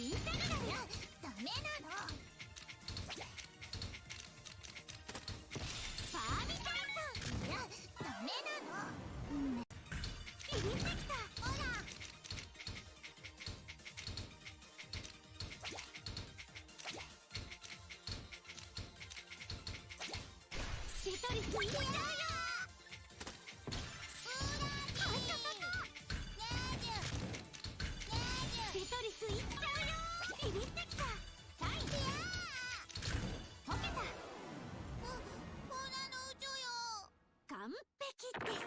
インタグラルダメなの。パーミタイトいやダメなの。ビビってきた。ほらテトリスいっちゃうよ。テトリスいっちゃうよ。ビビってきた。サイン解けた。ほらのうちょよ。完璧です。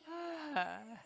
はあ、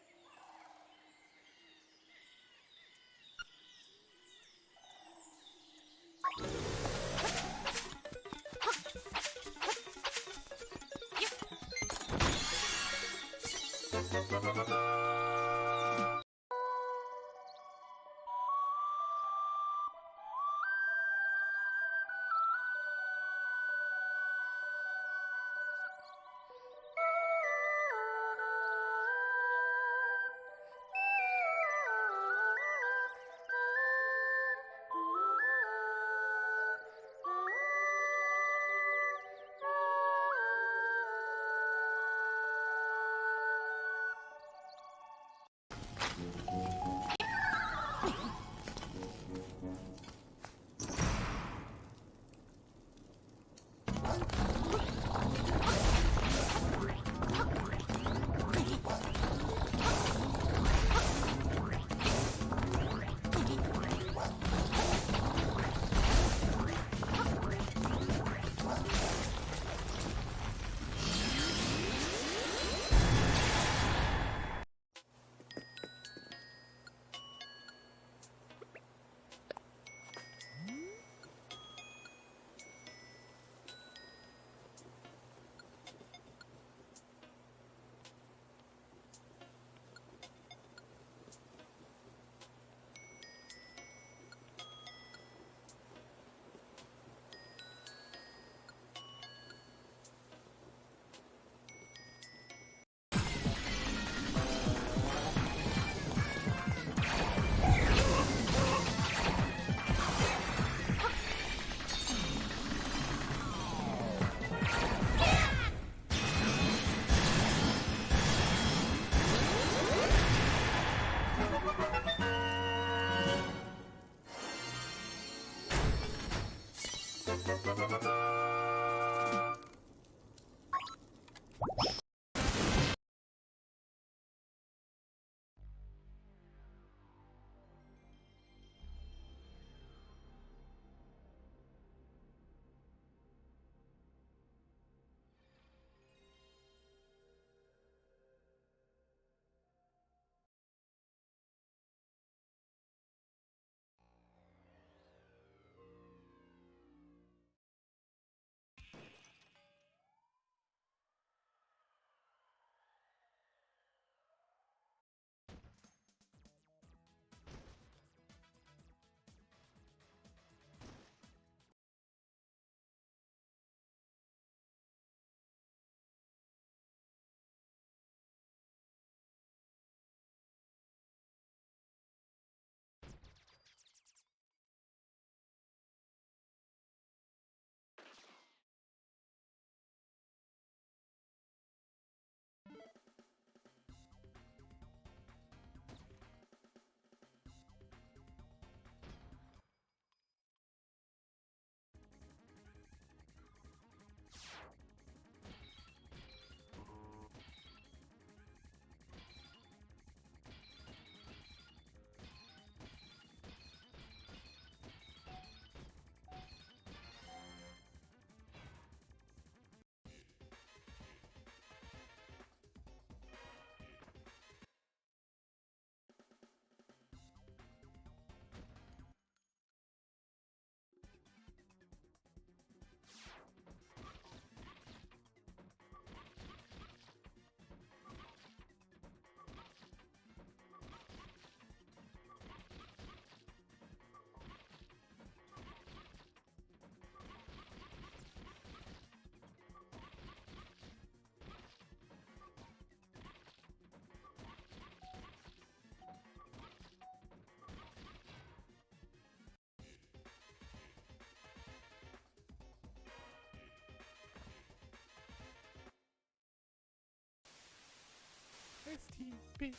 Beep.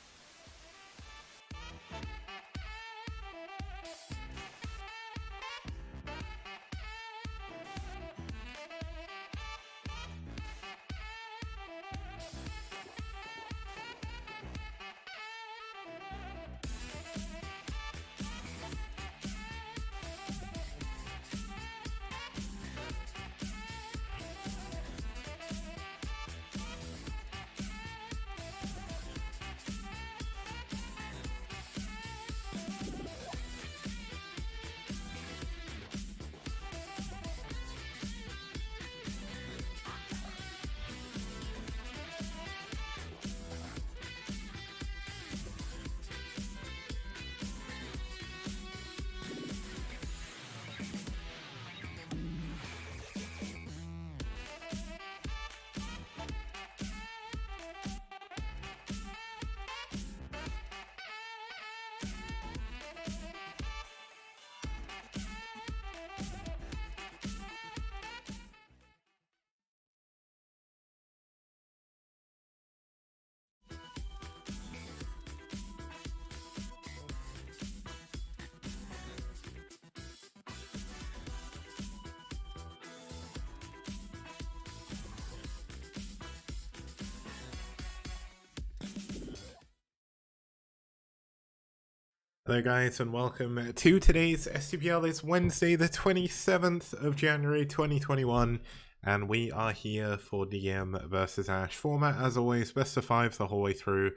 Hello guys and welcome to today's STPL. It's Wednesday the 27th of January 2021 and we are here for DM versus Ash format. As always, best of 5 the whole way through,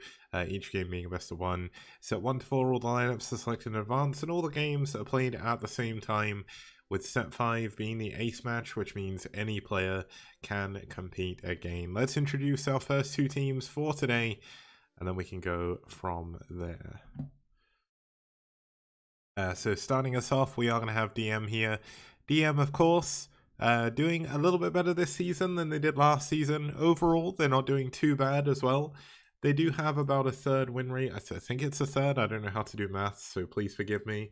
each game being a best of 1. Set 1 to 4, all the lineups are selected in advance and all the games are played at the same time, with set 5 being the ace match, which means any player can compete again. Let's introduce our first two teams for today and then we can go from there. So starting us off, we are going to have DM here. DM, of course, doing a little bit better this season than they did last season. Overall, they're not doing too bad as well. They do have about a third win rate. I think it's a third. I don't know how to do maths, so please forgive me.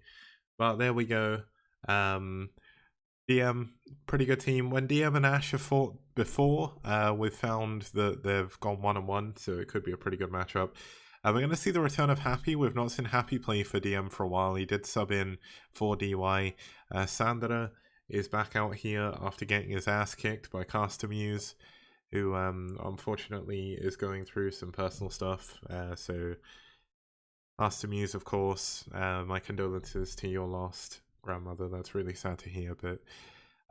But there we go. DM, pretty good team. When DM and Ash have fought before, we've found that they've gone 1-1, so it could be a pretty good matchup. We're going to see the return of Happy. We've not seen Happy play for DM for a while. He did sub in for DY. Sandara is back out here after getting his ass kicked by HitEmUp, who unfortunately is going through some personal stuff. So HitEmUp, of course, my condolences to your lost grandmother. That's really sad to hear. But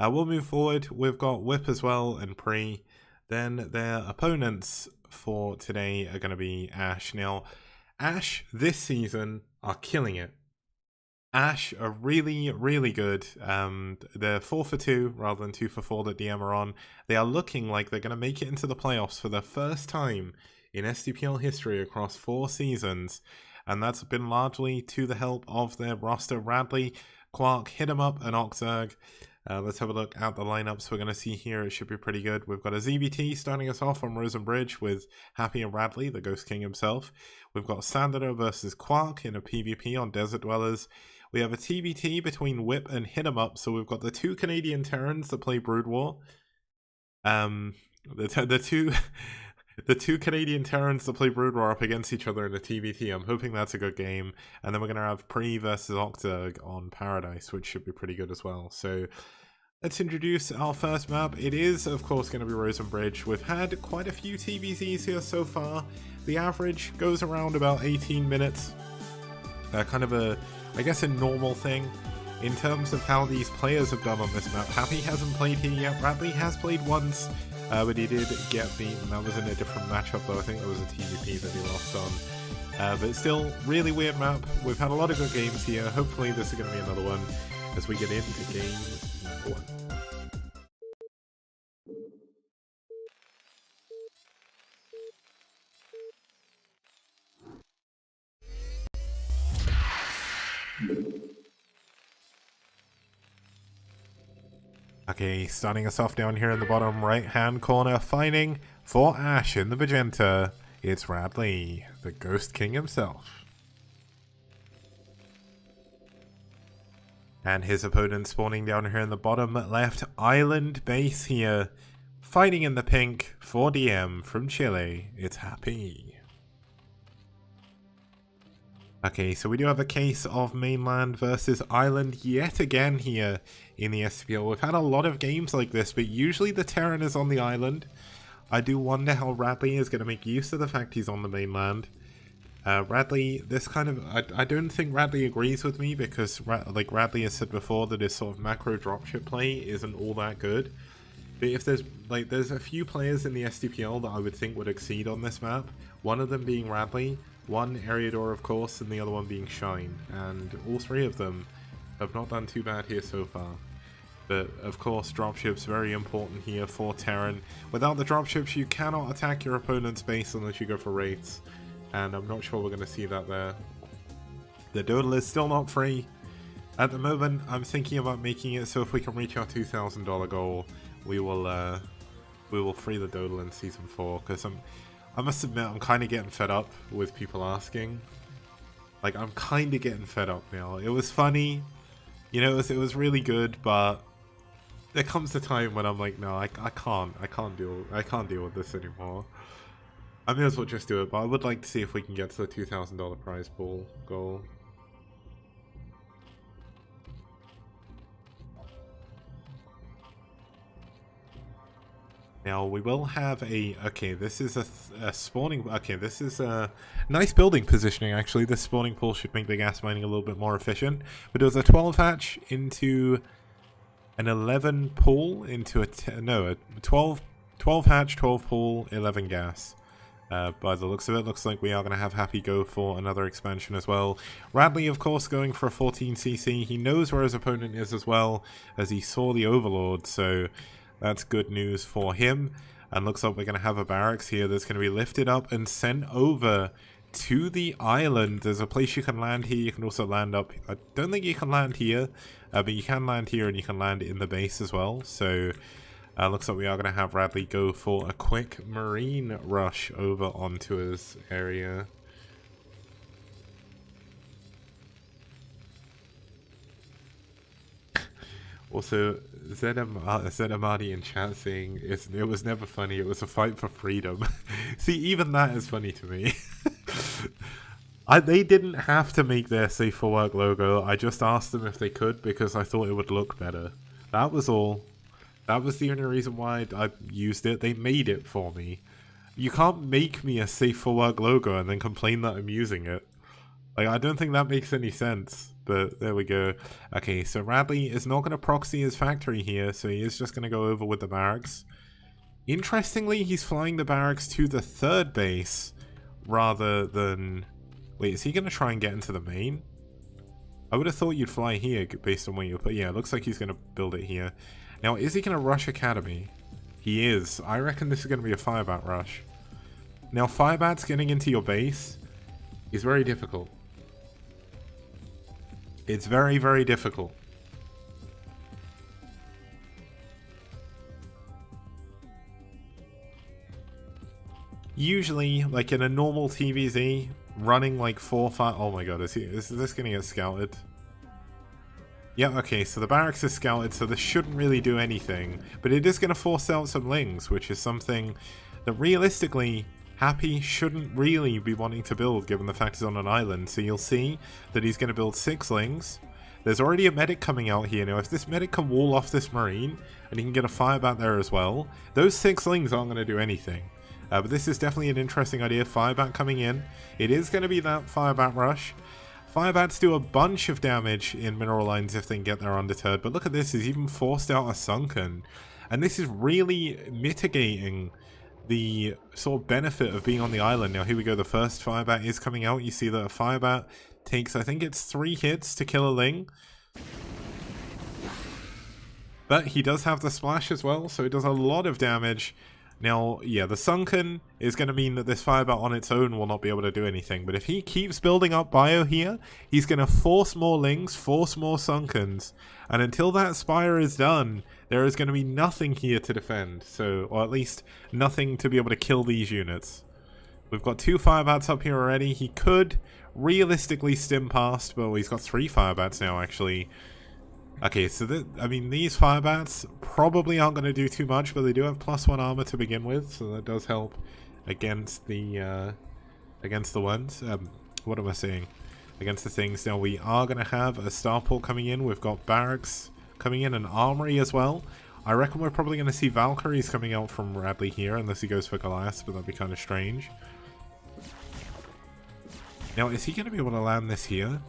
we'll move forward. We've got Whip as well and Pre. Then their opponents for today are going to be Ash. Now, Ash this season are killing it. Ash are really, really good. They're 4 for 2 rather than 2 for 4 that DM are on. They are looking like they're going to make it into the playoffs for the first time in STPL history across 4 seasons. And that's been largely to the help of their roster: Radley, KwarK, HitEmUp, and OctZerg. Let's have a look at the lineups we're going to see here. It should be pretty good. We've got a ZBT starting us off on Rosen Bridge with Happy and Radley, the Ghost King himself. We've got Sandara versus KwarK in a PvP on Desert Dwellers. We have a TBT between Whip and HitEmUp. So we've got the two Canadian Terrans that play Brood War. The two Canadian Terrans that play Brood War up against each other in a TBT. I'm hoping that's a good game. And then we're going to have Pre versus OctZerg on Paradise, which should be pretty good as well. So let's introduce our first map. It is, of course, going to be Rosen Bridge. We've had quite a few TBTs here so far. The average goes around about 18 minutes. Kind of a, I guess, a normal thing. In terms of how these players have done on this map, Happy hasn't played here yet. Radley has played once. But he did get beaten. That was in a different matchup though. I think that was a TVP that he lost on. But still, really weird map. We've had a lot of good games here. Hopefully this is going to be another one as we get into game 1. Okay, starting us off down here in the bottom right hand corner, fighting for Ash in the magenta, it's Radley, the Ghost King himself. And his opponent spawning down here in the bottom left island base here, fighting in the pink for DM from Chile, it's Happy. Okay, so we do have a case of mainland versus island yet again here in the STPL. We've had a lot of games like this, but usually the Terran is on the island. I do wonder how Radley is going to make use of the fact he's on the mainland. Radley, this kind of... I don't think Radley agrees with me because, like Radley has said before, that his sort of macro dropship play isn't all that good. But if there's a few players in the STPL that I would think would exceed on this map. One of them being Radley, one Eriador of course, and the other one being Shine. And all three of them have not done too bad here so far. But of course, dropships very important here for Terran. Without the dropships, you cannot attack your opponent's base unless you go for raids. And I'm not sure we're going to see that there. The Doodle is still not free. At the moment, I'm thinking about making it so if we can reach our $2,000 goal, we will free the Doodle in Season 4. Because I must admit, I'm kind of getting fed up with people asking. Like, I'm kind of getting fed up now. It was funny. You know, it was really good, but there comes a time when I'm like, no, I can't deal with this anymore. I may as well just do it, but I would like to see if we can get to the $2,000 prize pool goal. Now we will have a... Okay, this is a spawning... Okay, this is a nice building positioning actually. This spawning pool should make the gas mining a little bit more efficient. But it was a 12 hatch into an 11 pool into a 12 hatch, 12 pool, 11 gas. By the looks of it, looks like we are going to have Happy go for another expansion as well. Radley, of course, going for a 14cc. He knows where his opponent is as well, as he saw the Overlord, so that's good news for him. And looks like we're going to have a barracks here that's going to be lifted up and sent over to the island. There's a place you can land here. You can also land up. I don't think you can land here, but you can land here and you can land in the base as well. So... looks like we are going to have Radley go for a quick marine rush over onto his area. Also, Zedamadi in chat saying, it was never funny, it was a fight for freedom. See, even that is funny to me. They didn't have to make their Safe for Work logo, I just asked them if they could because I thought it would look better. That was all. That was the only reason why I used it. They made it for me. You can't make me a Safe for Work logo and then complain that I'm using it. Like, I don't think that makes any sense. But there we go. Okay, so Radley is not going to proxy his factory here, so he is just going to go over with the barracks. Interestingly, he's flying the barracks to the third base rather than... Wait, is he going to try and get into the main? I would have thought you'd fly here based on where you put... Yeah, it looks like he's going to build it here. Now, is he going to rush Academy? He is. I reckon this is going to be a Firebat rush. Now, Firebats getting into your base is very difficult. It's very, very difficult. Usually, like in a normal TVZ, running like 4 or 5... Oh my god, is this going to get scouted? Yeah, okay, so the barracks is scouted, so this shouldn't really do anything. But it is going to force out some lings, which is something that realistically, Happy shouldn't really be wanting to build, given the fact he's on an island. So you'll see that he's going to build 6 lings. There's already a medic coming out here. Now, if this medic can wall off this marine, and he can get a Firebat there as well, those 6 lings aren't going to do anything. But this is definitely an interesting idea. Firebat coming in. It is going to be that Firebat rush. Firebats do a bunch of damage in mineral lines if they can get there undeterred, but look at this, he's even forced out a Sunken. And this is really mitigating the sort of benefit of being on the island. Now here we go, the first Firebat is coming out. You see that a Firebat takes, I think it's 3 hits to kill a Ling. But he does have the splash as well, so it does a lot of damage. Now, yeah, the Sunken is going to mean that this Firebat on its own will not be able to do anything. But if he keeps building up bio here, he's going to force more Lings, force more Sunkens. And until that Spire is done, there is going to be nothing here to defend. So, or at least nothing to be able to kill these units. We've got 2 Firebats up here already. He could realistically stim past, but he's got 3 Firebats now, actually. Okay, so I mean, these Firebats probably aren't going to do too much, but they do have +1 armor to begin with, so that does help against the ones. What am I saying? against the things. Now we are going to have a starport coming in. We've got barracks coming in, an armory as well. I reckon we're probably going to see Valkyries coming out from Radley here, unless he goes for glass, but that'd be kind of strange. Now, is he going to be able to land this here?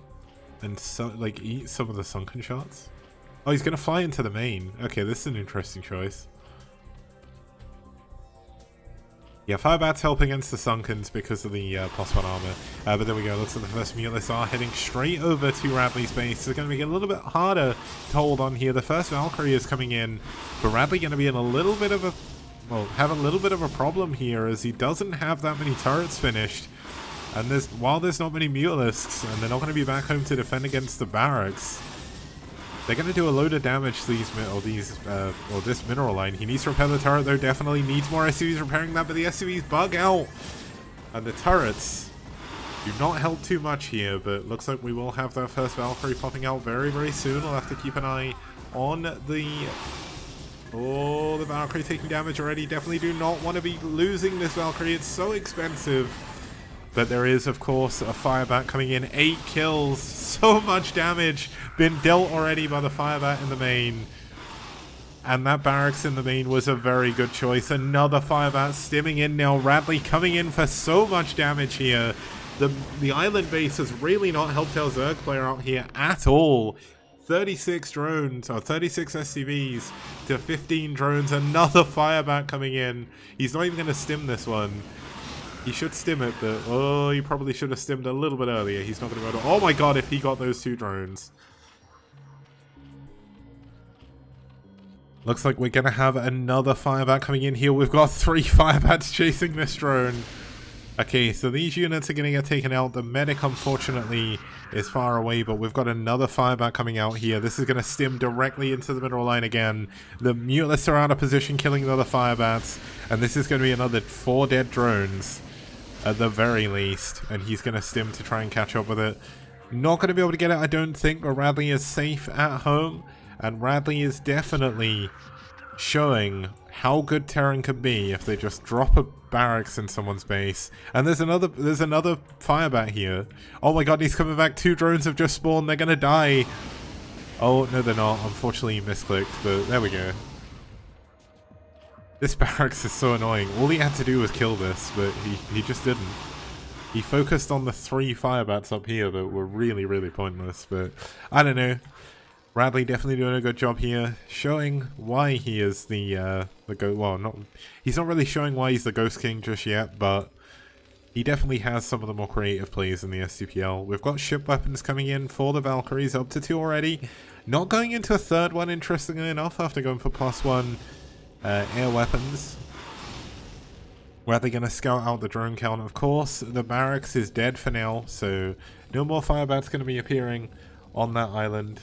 And so, like, eat some of the sunken shots? Oh, he's going to fly into the main. Okay, this is an interesting choice. Yeah, Firebat's help against the Sunkens because of the +1 armor. But there we go. Looks like the first Mutalists are heading straight over to Radley's base. It's going to be a little bit harder to hold on here. The first Valkyrie is coming in, but Radley going to be in a little bit of a... well, have a little bit of a problem here as he doesn't have that many turrets finished. And while there's not many Mutalisks, and they're not going to be back home to defend against the barracks, they're going to do a load of damage to this mineral line. He needs to repair the turret though, definitely needs more SCVs repairing that, but the SCVs bug out. And the turrets do not help too much here, but looks like we will have that first Valkyrie popping out very, very soon. We'll have to keep an eye on the... oh, the Valkyrie taking damage already. Definitely do not want to be losing this Valkyrie. It's so expensive. But there is, of course, a Firebat coming in. 8 kills. So much damage been dealt already by the Firebat in the main. And that barracks in the main was a very good choice. Another Firebat stimming in now. Radley coming in for so much damage here. The island base has really not helped our Zerg player out here at all. 36 drones, or 36 SCVs to 15 drones. Another Firebat coming in. He's not even going to stim this one. He should stim it, but oh, he probably should have stimmed a little bit earlier. He's not going to be able to... oh my god, if he got those 2 drones. Looks like we're going to have another Firebat coming in here. We've got 3 Firebats chasing this drone. Okay, so these units are going to get taken out. The medic, unfortunately, is far away, but we've got another Firebat coming out here. This is going to stim directly into the mineral line again. The Mutalists are out of position, killing the other Firebats, and this is going to be another 4 dead drones. At the very least, and he's going to stim to try and catch up with it. Not going to be able to get it, I don't think, but Radley is safe at home, and Radley is definitely showing how good Terran can be if they just drop a barracks in someone's base. And there's another Firebat here. Oh my god, he's coming back. 2 drones have just spawned. They're going to die. Oh, no, they're not. Unfortunately, he misclicked, but there we go. This barracks is so annoying. All he had to do was kill this, but he just didn't. He focused on the 3 Firebats up here that were really, really pointless, but I don't know. Radley definitely doing a good job here, showing why he is the ghost. Well, he's not really showing why he's the Ghost King just yet, but he definitely has some of the more creative plays in the STPL. We've got ship weapons coming in for the Valkyries, up to 2 already. Not going into a 3rd one, interestingly enough, after going for +1. Air weapons. Where they're going to scout out the drone count, of course. The barracks is dead for now, so no more Firebats going to be appearing on that island.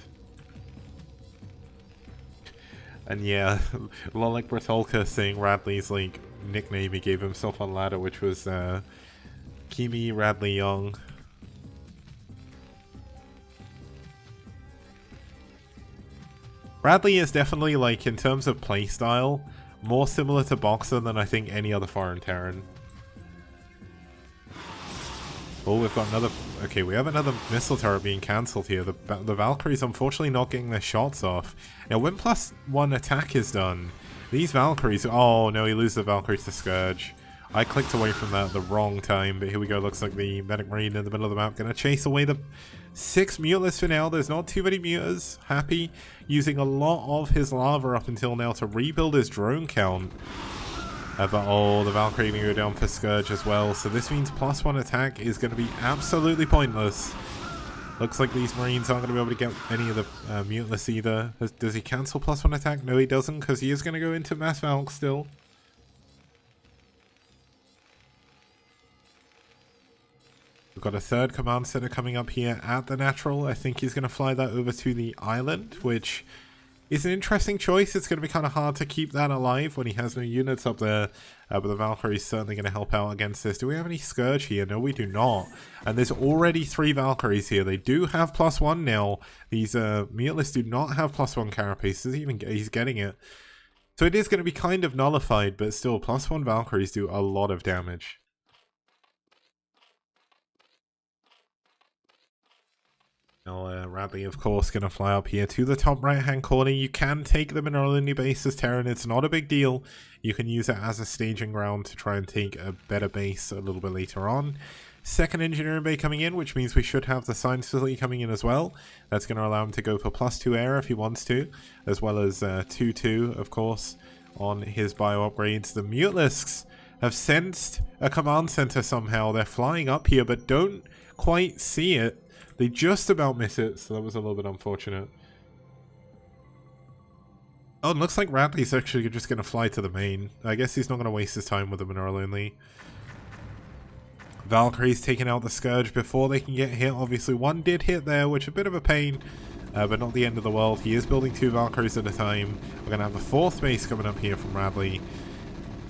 And yeah, Lolik Bratolka saying Radley's like nickname he gave himself on ladder, which was Kimi Radley Young. Radley is definitely, like, in terms of playstyle, more similar to Boxer than I think any other foreign Terran. Oh, we've got another... okay, we have another missile turret being cancelled here. The Valkyrie's unfortunately not getting their shots off. Now, when +1 attack is done, these Valkyries... oh, no, he loses the Valkyries to Scourge. I clicked away from that at the wrong time, but here we go. Looks like the Medic Marine in the middle of the map going to chase away the 6 Mutalists for now. There's not too many Mutas. Happy using a lot of his lava up until now to rebuild his drone count. But oh, the Valkyrie going to go down for Scourge as well. So this means +1 attack is going to be absolutely pointless. Looks like these Marines aren't going to be able to get any of the Mutalists either. Does he cancel +1 attack? No, he doesn't, because he is going to go into Mass Valk still. We've got a 3rd command center coming up here at the Natural. I think he's going to fly that over to the island, which is an interesting choice. It's going to be kind of hard to keep that alive when he has no units up there. But the Valkyrie is certainly going to help out against this. Do we have any Scourge here? No, we do not. And there's already 3 Valkyries here. They do have +1 now. These Mutalists do not have +1 carapaces. He's getting it. So it is going to be kind of nullified, but still, +1 Valkyries do a lot of damage. Now, Radley, of course, going to fly up here to the top right-hand corner. You can take the mineral-only base as Terran. It's not a big deal. You can use it as a staging ground to try and take a better base a little bit later on. Second engineering bay coming in, which means we should have the science facility coming in as well. That's going to allow him to go for +2 air if he wants to, as well as 2-2, of course, on his bio upgrades. The Mutalisks have sensed a command center somehow. They're flying up here, but don't quite see it. They just about miss it, so that was a little bit unfortunate. Oh, it looks like Radley's actually just going to fly to the main. I guess he's not going to waste his time with the mineral only. Valkyrie's taking out the Scourge before they can get hit. Obviously, one did hit there, which is a bit of a pain, but not the end of the world. He is building 2 Valkyries at a time. We're going to have the 4th base coming up here from Radley.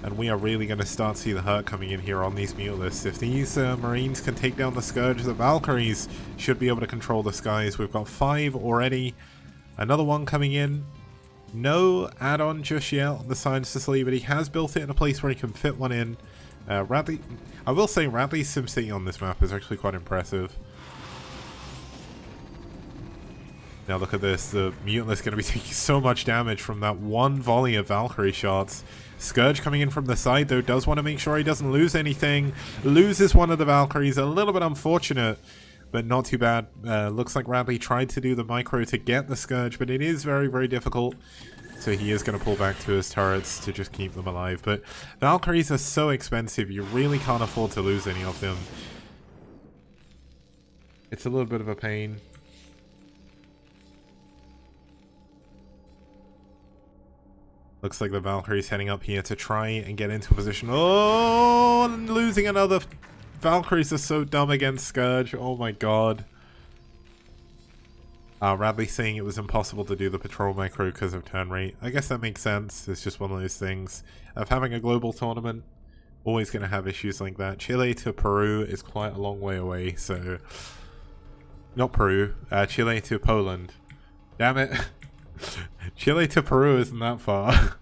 And we are really going to start to see the hurt coming in here on these Mutalisks. If these Marines can take down the Scourge, the Valkyries should be able to control the skies. We've got 5 already. Another one coming in. No add-on just yet on the science facility, but he has built it in a place where he can fit one in. Radley, I will say Radley's SimCity on this map is actually quite impressive. Now look at this, the Mutant is going to be taking so much damage from that one volley of Valkyrie shots. Scourge coming in from the side though, does want to make sure he doesn't lose anything. Loses one of the Valkyries, a little bit unfortunate, but not too bad. Looks like Radley tried to do the micro to get the Scourge, but it is very, very difficult. So he is going to pull back to his turrets to just keep them alive. But Valkyries are so expensive, you really can't afford to lose any of them. It's a little bit of a pain. Looks like the Valkyrie's heading up here to try and get into position. Oh, and losing another. Valkyries are so dumb against Scourge. Oh my god. Radley saying it was impossible to do the patrol micro because of turn rate. I guess that makes sense. It's just one of those things of having a global tournament. Always going to have issues like that. Chile to Peru is quite a long way away, so... Not Peru. Chile to Poland. Damn it. Chile to Peru isn't that far.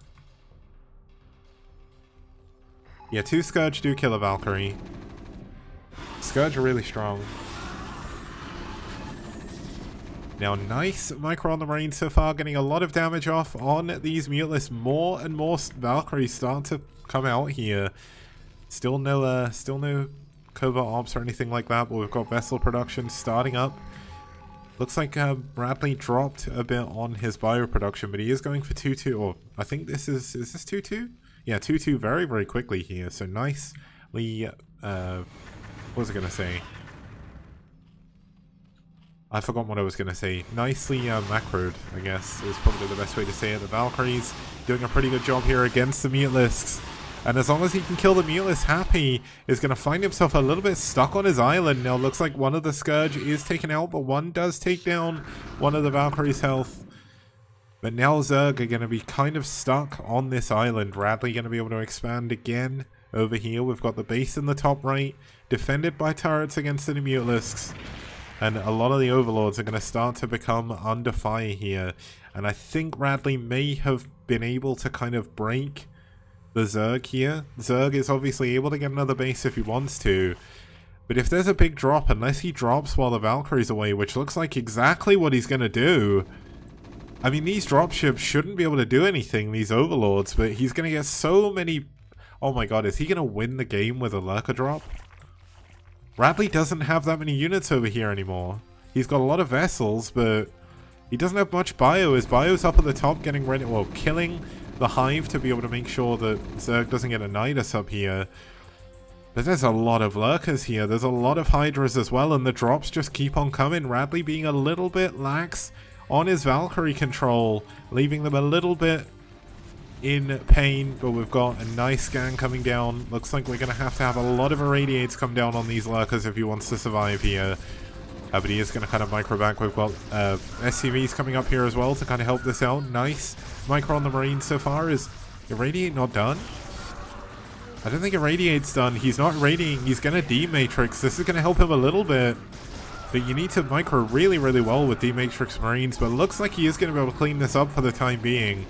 Yeah, 2 Scourge do kill a Valkyrie. Scourge are really strong. Now, nice micro on the Marine so far, getting a lot of damage off on these Mutalisks. More and more Valkyries start to come out here. Still no covert ops or anything like that, but we've got vessel production starting up. Looks like Radley dropped a bit on his bio production, but he is going for 2-2, or I think this is this 2-2? Yeah, 2-2 very, very quickly here. So nicely, what was I going to say? I forgot what I was going to say. Nicely macroed, I guess, is probably the best way to say it. The Valkyries doing a pretty good job here against the Mutalisks. And as long as he can kill the Mutalisk, Happy is going to find himself a little bit stuck on his island. Now, looks like one of the Scourge is taken out, but one does take down one of the Valkyries' health. But now Zerg are going to be kind of stuck on this island. Radley going to be able to expand again over here. We've got the base in the top right, defended by turrets against the Mutalisks. And a lot of the Overlords are going to start to become under fire here. And I think Radley may have been able to kind of break the Zerg here. Zerg is obviously able to get another base if he wants to. But if there's a big drop, unless he drops while the Valkyrie's away, which looks like exactly what he's going to do. I mean, these dropships shouldn't be able to do anything, these Overlords, but he's going to get so many... Oh my god, is he going to win the game with a Lurker drop? Radley doesn't have that many units over here anymore. He's got a lot of vessels, but he doesn't have much bio. His bio's up at the top getting ready, well, killing the Hive to be able to make sure that Zerg doesn't get a Nidus up here. But there's a lot of Lurkers here. There's a lot of Hydras as well, and the drops just keep on coming. Radley being a little bit lax on his Valkyrie control, leaving them a little bit in pain, but we've got a nice scan coming down. Looks like we're going to have a lot of irradiates come down on these Lurkers if he wants to survive here. But he is going to kind of micro back. We've got SCVs coming up here as well to kind of help this out. Nice micro on the Marine so far. Is Irradiate not done? I don't think Irradiate's done. He's not irradiating. He's going to D-Matrix. This is going to help him a little bit. But you need to micro really, really well with D-Matrix Marines. But it looks like he is going to be able to clean this up for the time being.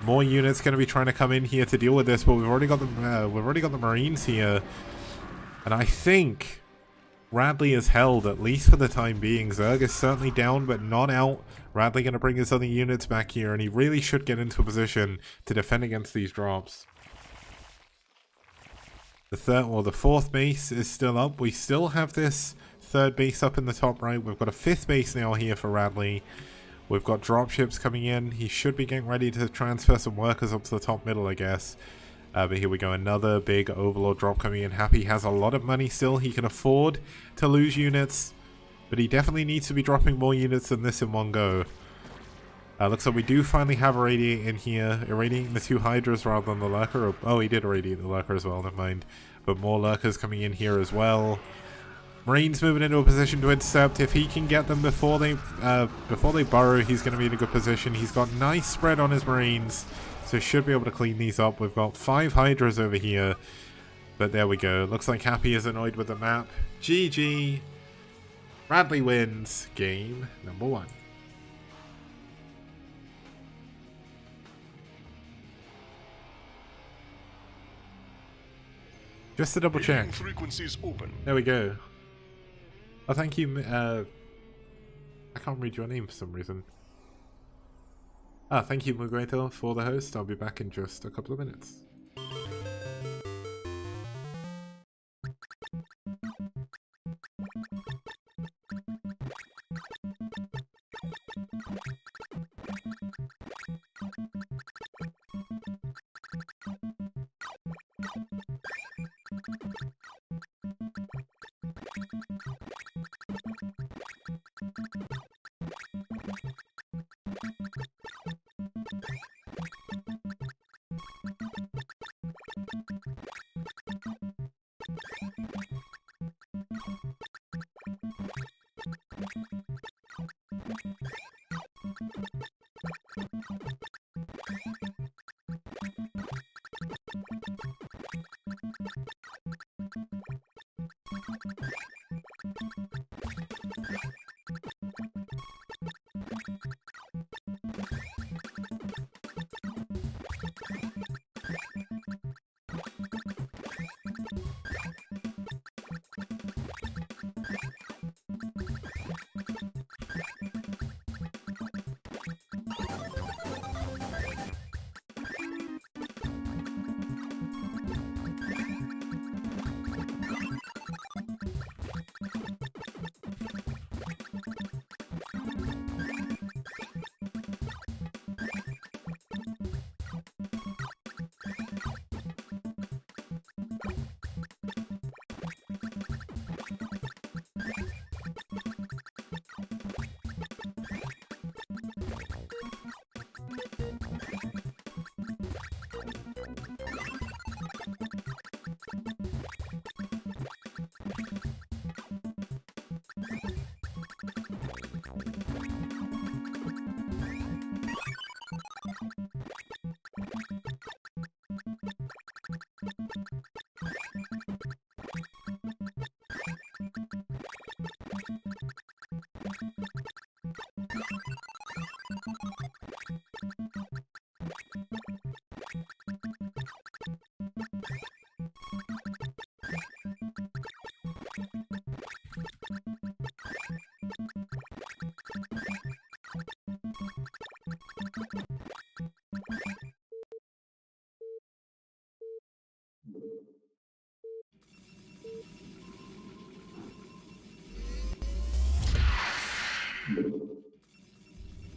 More units going to be trying to come in here to deal with this, but we've already got the Marines here, and I think Radley is held, at least for the time being. Zerg is certainly down, but not out. Radley going to bring his other units back here, and he really should get into a position to defend against these drops. The fourth base is still up. We still have this third base up in the top right. We've got a fifth base now here for Radley. We've got dropships coming in. He should be getting ready to transfer some workers up to the top middle, I guess. But here we go, another big Overlord drop coming in. Happy has a lot of money still. He can afford to lose units, but he definitely needs to be dropping more units than this in one go. Looks like we do finally have Irradiate in here, irradiating the 2 Hydras rather than the Lurker. Oh, he did irradiate the Lurker as well, never mind. But more Lurkers coming in here as well. Marines moving into a position to intercept. If he can get them before they burrow, he's going to be in a good position. He's got nice spread on his Marines, so should be able to clean these up. We've got 5 Hydras over here, but there we go. Looks like Happy is annoyed with the map. GG. Radley wins game number 1. Just to double check. Frequencies open. There we go. Oh, thank you. I can't read your name for some reason. Thank you, Mugreto, for the host. I'll be back in just a couple of minutes.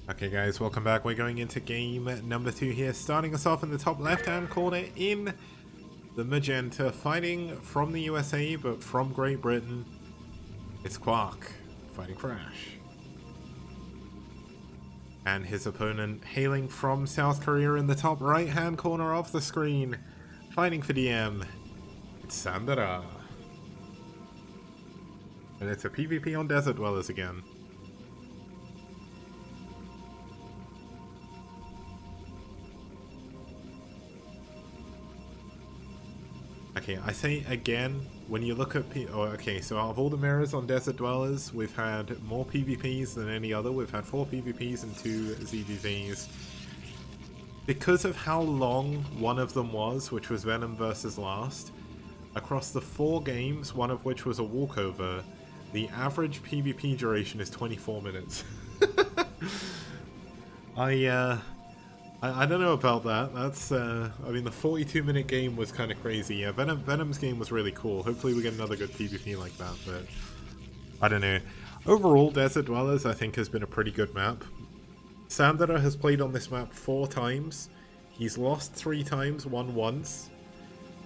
Okay guys, welcome back. We're going into game number 2 here, starting us off in the top left hand corner in the magenta, fighting from the USA but from Great Britain. It's KwarK fighting Crash. And his opponent hailing from South Korea in the top right hand corner of the screen, fighting for DM. It's Sandara. And it's a PvP on Desert Dwellers again. Okay, I say again, when you look at okay, so out of all the mirrors on Desert Dwellers, we've had more PvPs than any other. We've had 4 PvPs and 2 ZVVs. Because of how long one of them was, which was Venom versus Last, across the 4 games, one of which was a walkover, The average PvP duration is 24 minutes. I don't know about that. That's, I mean, the 42-minute game was kind of crazy. Yeah, Venom's game was really cool. Hopefully we get another good PvP like that, but I don't know. Overall, Desert Dwellers, I think, has been a pretty good map. Sandara has played on this map 4 times. He's lost 3 times, won once.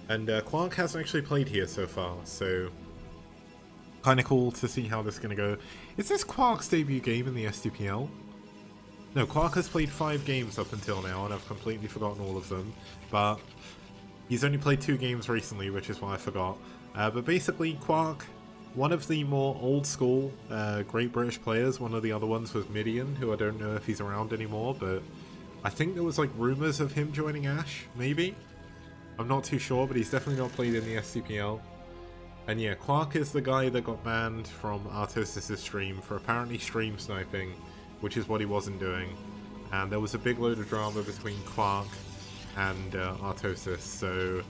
And KwarK hasn't actually played here so far, so kind of cool to see how this is going to go. Is this KwarK's debut game in the STPL? No, KwarK has played 5 games up until now, and I've completely forgotten all of them. But he's only played 2 games recently, which is why I forgot. But basically, KwarK, one of the more old-school Great British players. One of the other ones was Midian, who I don't know if he's around anymore, but I think there was like rumors of him joining Ash, maybe? I'm not too sure, but he's definitely not played in the STPL. And yeah, KwarK is the guy that got banned from Artosis' stream for apparently stream sniping, which is what he wasn't doing. And there was a big load of drama between KwarK and Artosis, so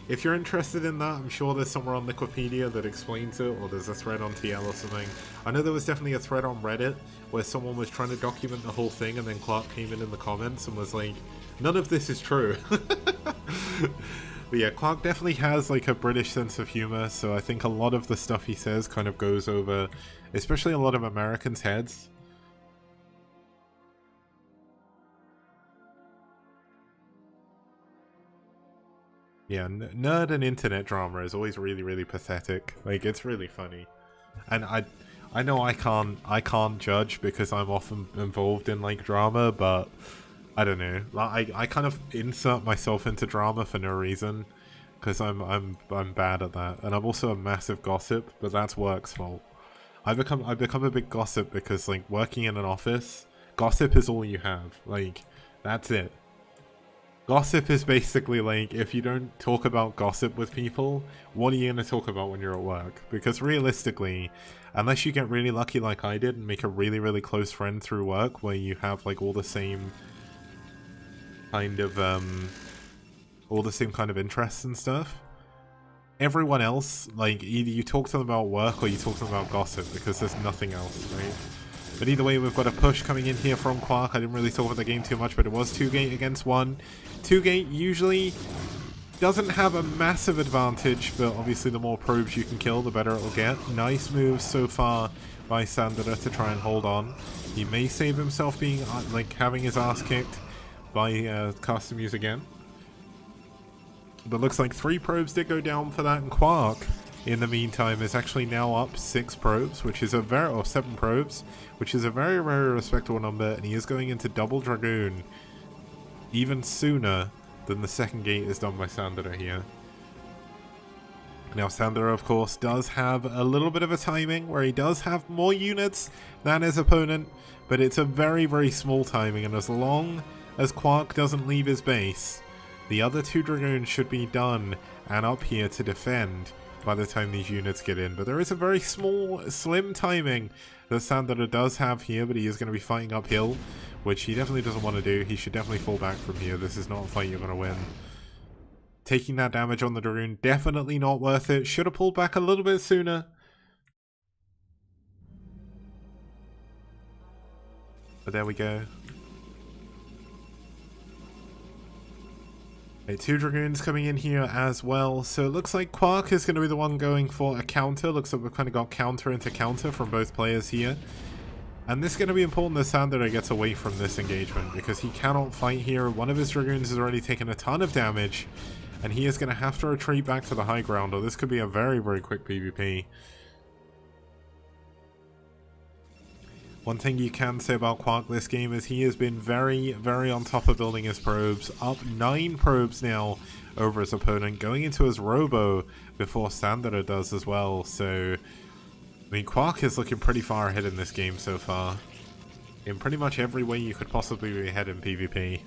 if you're interested in that, I'm sure there's somewhere on Wikipedia that explains it, or there's a thread on TL or something. I know there was definitely a thread on Reddit where someone was trying to document the whole thing, and then KwarK came in the comments and was like, none of this is true. But yeah, KwarK definitely has like a British sense of humor, so I think a lot of the stuff he says kind of goes over, especially a lot of Americans' heads. Yeah, nerd and internet drama is always really, really pathetic. Like, it's really funny. And I know I can't judge because I'm often involved in like drama, but I don't know. Like, I kind of insert myself into drama for no reason because I'm bad at that, and I'm also a massive gossip, but that's work's fault. I've become a big gossip because like working in an office, gossip is all you have. Like, that's it. Gossip is basically like, if you don't talk about gossip with people, what are you going to talk about when you're at work? Because realistically, unless you get really lucky like I did and make a really, really close friend through work where you have like all the same kind of interests and stuff, everyone else, like, either you talk to them about work or you talk to them about gossip because there's nothing else, right? But either way, we've got a push coming in here from KwarK. I didn't really talk about the game too much, but it was 2-gate against 1. 2-gate usually doesn't have a massive advantage, but obviously the more probes you can kill, the better it'll get. Nice moves so far by Sandara to try and hold on. He may save himself being, like, having his ass kicked by Custom Use again. But looks like 3 probes did go down for that, and KwarK, in the meantime, is actually now up 6 probes, which is a very, or 7 probes, which is a very, very respectable number, and he is going into double Dragoon even sooner than the second gate is done by Sandara here. Now, Sandara, of course, does have a little bit of a timing where he does have more units than his opponent, but it's a very, very small timing, and as long as KwarK doesn't leave his base, the other 2 Dragoons should be done and up here to defend by the time these units get in. But there is a very small, slim timing that Sandara does have here, but he is going to be fighting uphill, which he definitely doesn't want to do. He should definitely fall back from here. This is not a fight you're going to win. Taking that damage on the Dragoon, definitely not worth it. Should have pulled back a little bit sooner. But there we go. Okay, 2 Dragoons coming in here as well. So it looks like KwarK is going to be the one going for a counter. Looks like we've kind of got counter into counter from both players here. And this is going to be important that Sandara gets away from this engagement because he cannot fight here. One of his Dragoons has already taken a ton of damage, and he is going to have to retreat back to the high ground, or this could be a very, very quick PvP. One thing you can say about KwarK this game is he has been very, very on top of building his probes. Up 9 probes now over his opponent, going into his Robo before Sandara does as well. So, I mean, KwarK is looking pretty far ahead in this game so far. In pretty much every way you could possibly be ahead in PvP.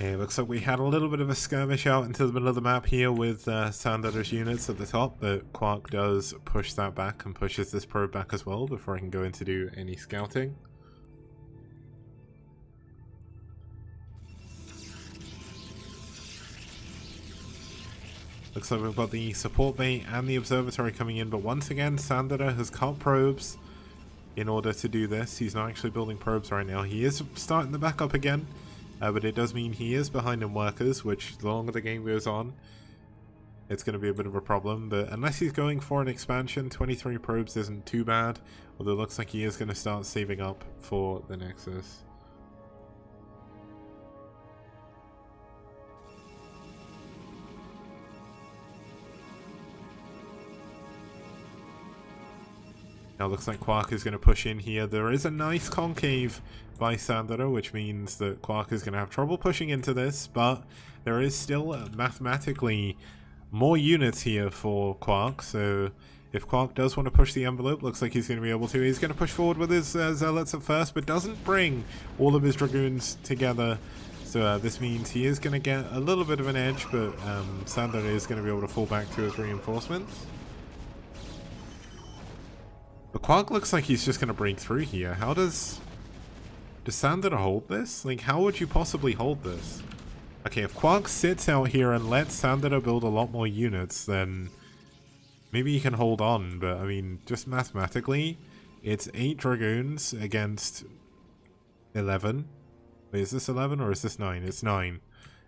Okay, looks like we had a little bit of a skirmish out into the middle of the map here with Sandara's units at the top, but KwarK does push that back and pushes this probe back as well before I can go in to do any scouting. Looks like we've got the support bay and the observatory coming in, but once again Sandara has cut probes in order to do this. He's not actually building probes right now. He is starting the back up again. But it does mean he is behind in workers, which the longer the game goes on, it's going to be a bit of a problem. But unless he's going for an expansion, 23 probes isn't too bad. Although it looks like he is going to start saving up for the Nexus. Now looks like KwarK is going to push in here. There is a nice concave by Sandara, which means that KwarK is going to have trouble pushing into this, but there is still mathematically more units here for KwarK, so if KwarK does want to push the envelope, looks like he's going to be able to. He's going to push forward with his zealots at first, but doesn't bring all of his dragoons together, so this means he is going to get a little bit of an edge, but Sandara is going to be able to fall back to his reinforcements. But KwarK looks like he's just going to break through here. How does Sandara hold this? Like, how would you possibly hold this? Okay, if KwarK sits out here and lets Sandara build a lot more units, then maybe he can hold on. But, I mean, just mathematically, it's 8 dragoons against 11. Wait, is this 11 or is this 9? It's 9.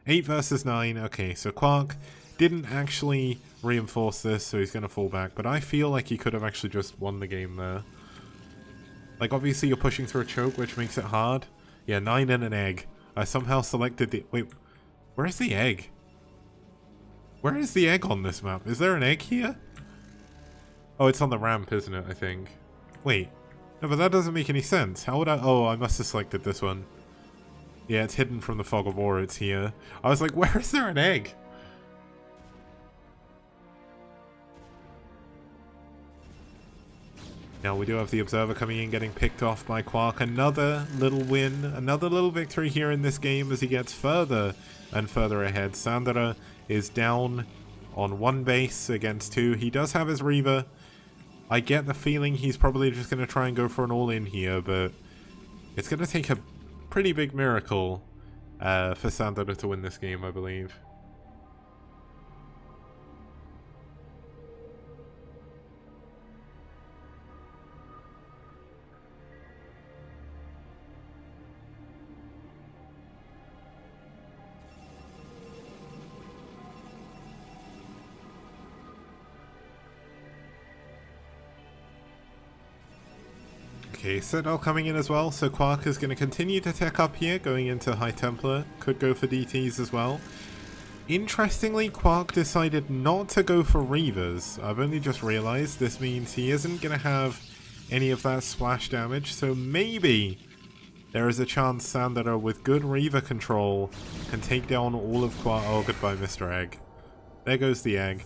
8 versus 9. Okay, so KwarK didn't actually reinforce this, so he's going to fall back. But I feel like he could have actually just won the game there. Like, obviously you're pushing through a choke, which makes it hard. Yeah, 9 and an egg. I somehow selected the... Wait, where's the egg? Where is the egg on this map? Is there an egg here? Oh, it's on the ramp, isn't it, I think? Wait. No, but that doesn't make any sense. How would I... Oh, I must have selected this one. Yeah, it's hidden from the fog of war. It's here. I was like, where is there an egg? Now we do have the Observer coming in, getting picked off by KwarK. Another little win, another little victory here in this game as he gets further and further ahead. Sandara is down on 1 base against 2. He does have his Reaver. I get the feeling he's probably just going to try and go for an all-in here, but it's going to take a pretty big miracle for Sandara to win this game, I believe. Okay, Citadel coming in as well, so KwarK is going to continue to tech up here, going into High Templar, could go for DTs as well. Interestingly, KwarK decided not to go for Reavers. I've only just realized this means he isn't going to have any of that splash damage, so maybe there is a chance Sandara with good Reaver control can take down all of KwarK. Oh, goodbye, Mr. Egg. There goes the egg.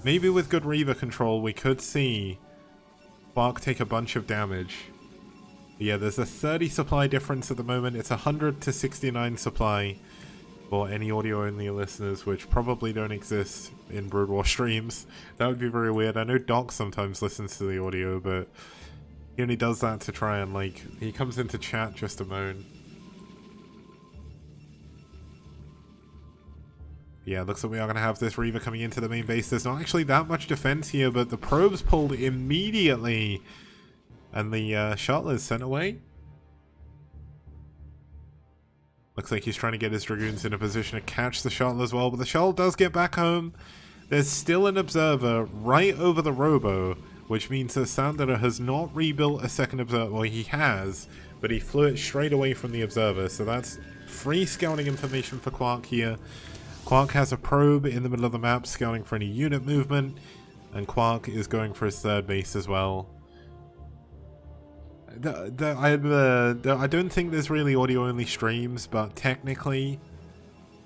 Maybe with good Reaver control we could see KwarK take a bunch of damage. Yeah, there's a 30 supply difference at the moment. It's 100 to 69 supply for any audio-only listeners, which probably don't exist in Brood War streams. That would be very weird. I know Doc sometimes listens to the audio, but he only does that to try and, like, he comes into chat just to moan. Yeah, looks like we are going to have this Reaver coming into the main base. There's not actually that much defense here, but the probes pulled immediately. And the shuttle is sent away. Looks like he's trying to get his Dragoons in a position to catch the shuttle as well. But the shuttle does get back home. There's still an Observer right over the Robo, which means that Sandara has not rebuilt a second Observer. Well, he has, but he flew it straight away from the Observer. So that's free scouting information for KwarK here. KwarK has a probe in the middle of the map scouting for any unit movement. And KwarK is going for his 3rd base as well. I don't think there's really audio-only streams, but technically,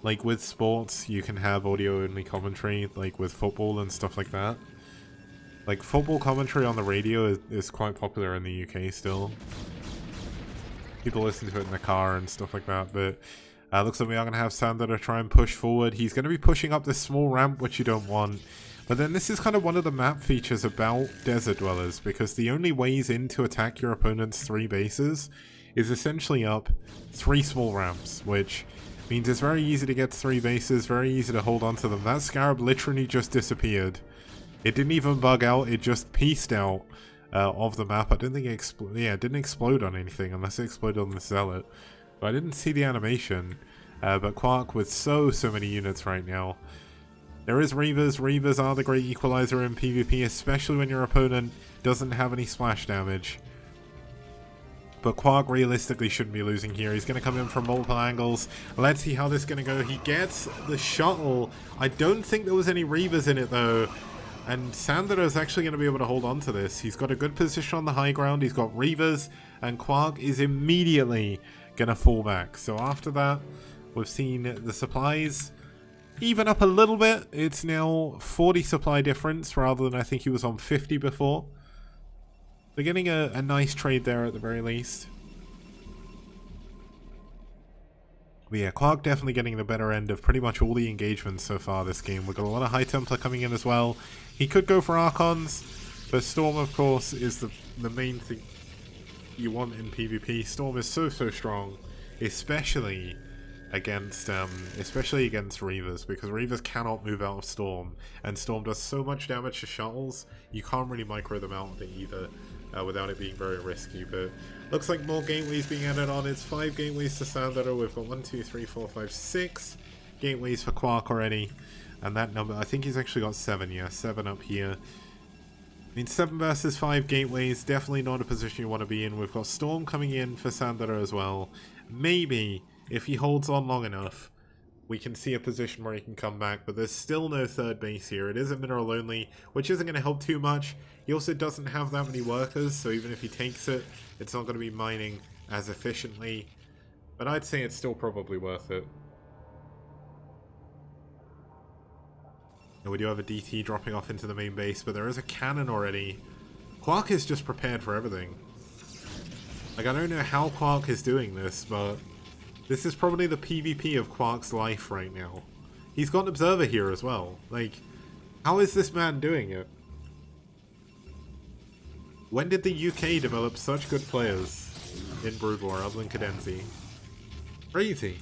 like with sports, you can have audio-only commentary, like with football and stuff like that. Like, football commentary on the radio is quite popular in the UK still. People listen to it in the car and stuff like that, but Looks like we are going to have Sandara try and push forward. He's going to be pushing up this small ramp, which you don't want. But then this is kind of one of the map features about Desert Dwellers, because the only ways in to attack your opponent's 3 bases is essentially up 3 small ramps, which means it's very easy to get 3 bases, very easy to hold on to them. That Scarab literally just disappeared. It didn't even bug out, it just pieced out of the map. I didn't think it it didn't explode on anything, unless it exploded on the Zealot. But I didn't see the animation. But KwarK with so many units right now. There is Reavers. Reavers are the great equalizer in PvP, especially when your opponent doesn't have any splash damage. But KwarK realistically shouldn't be losing here. He's going to come in from multiple angles. Let's see how this is going to go. He gets the shuttle. I don't think there was any Reavers in it though. And Sandara is actually going to be able to hold on to this. He's got a good position on the high ground. He's got Reavers. And KwarK is immediately going to fall back. So after that, we've seen the supplies even up a little bit. It's now 40 supply difference rather than I think he was on 50 before. We're getting a nice trade there at the very least. But yeah, KwarK definitely getting the better end of pretty much all the engagements so far this game. We've got a lot of High Templar coming in as well. He could go for Archons, but Storm of course is the main thing you want in PvP. Storm is so strong, especially against Reavers, because Reavers cannot move out of Storm, and Storm does so much damage to shuttles, you can't really micro them out of it either, without it being very risky. But looks like more gateways being added on. It's 5 gateways to Sandara. We've got 1, 2, 3, 4, 5, 6 gateways for KwarK already, and that number, I think he's actually got 7, yeah, 7 up here. I mean, 7 versus 5 gateways, definitely not a position you want to be in. We've got Storm coming in for Sandara as well. Maybe if he holds on long enough, we can see a position where he can come back, but there's still no 3rd base here. It is a mineral only, which isn't going to help too much. He also doesn't have that many workers, so even if he takes it, it's not going to be mining as efficiently. But I'd say it's still probably worth it. And we do have a DT dropping off into the main base, but there is a cannon already. KwarK is just prepared for everything. Like, I don't know how KwarK is doing this, but this is probably the PvP of KwarK's life right now. He's got an observer here as well. Like, how is this man doing it? When did the UK develop such good players in Brood War other than Cadenzi? Crazy.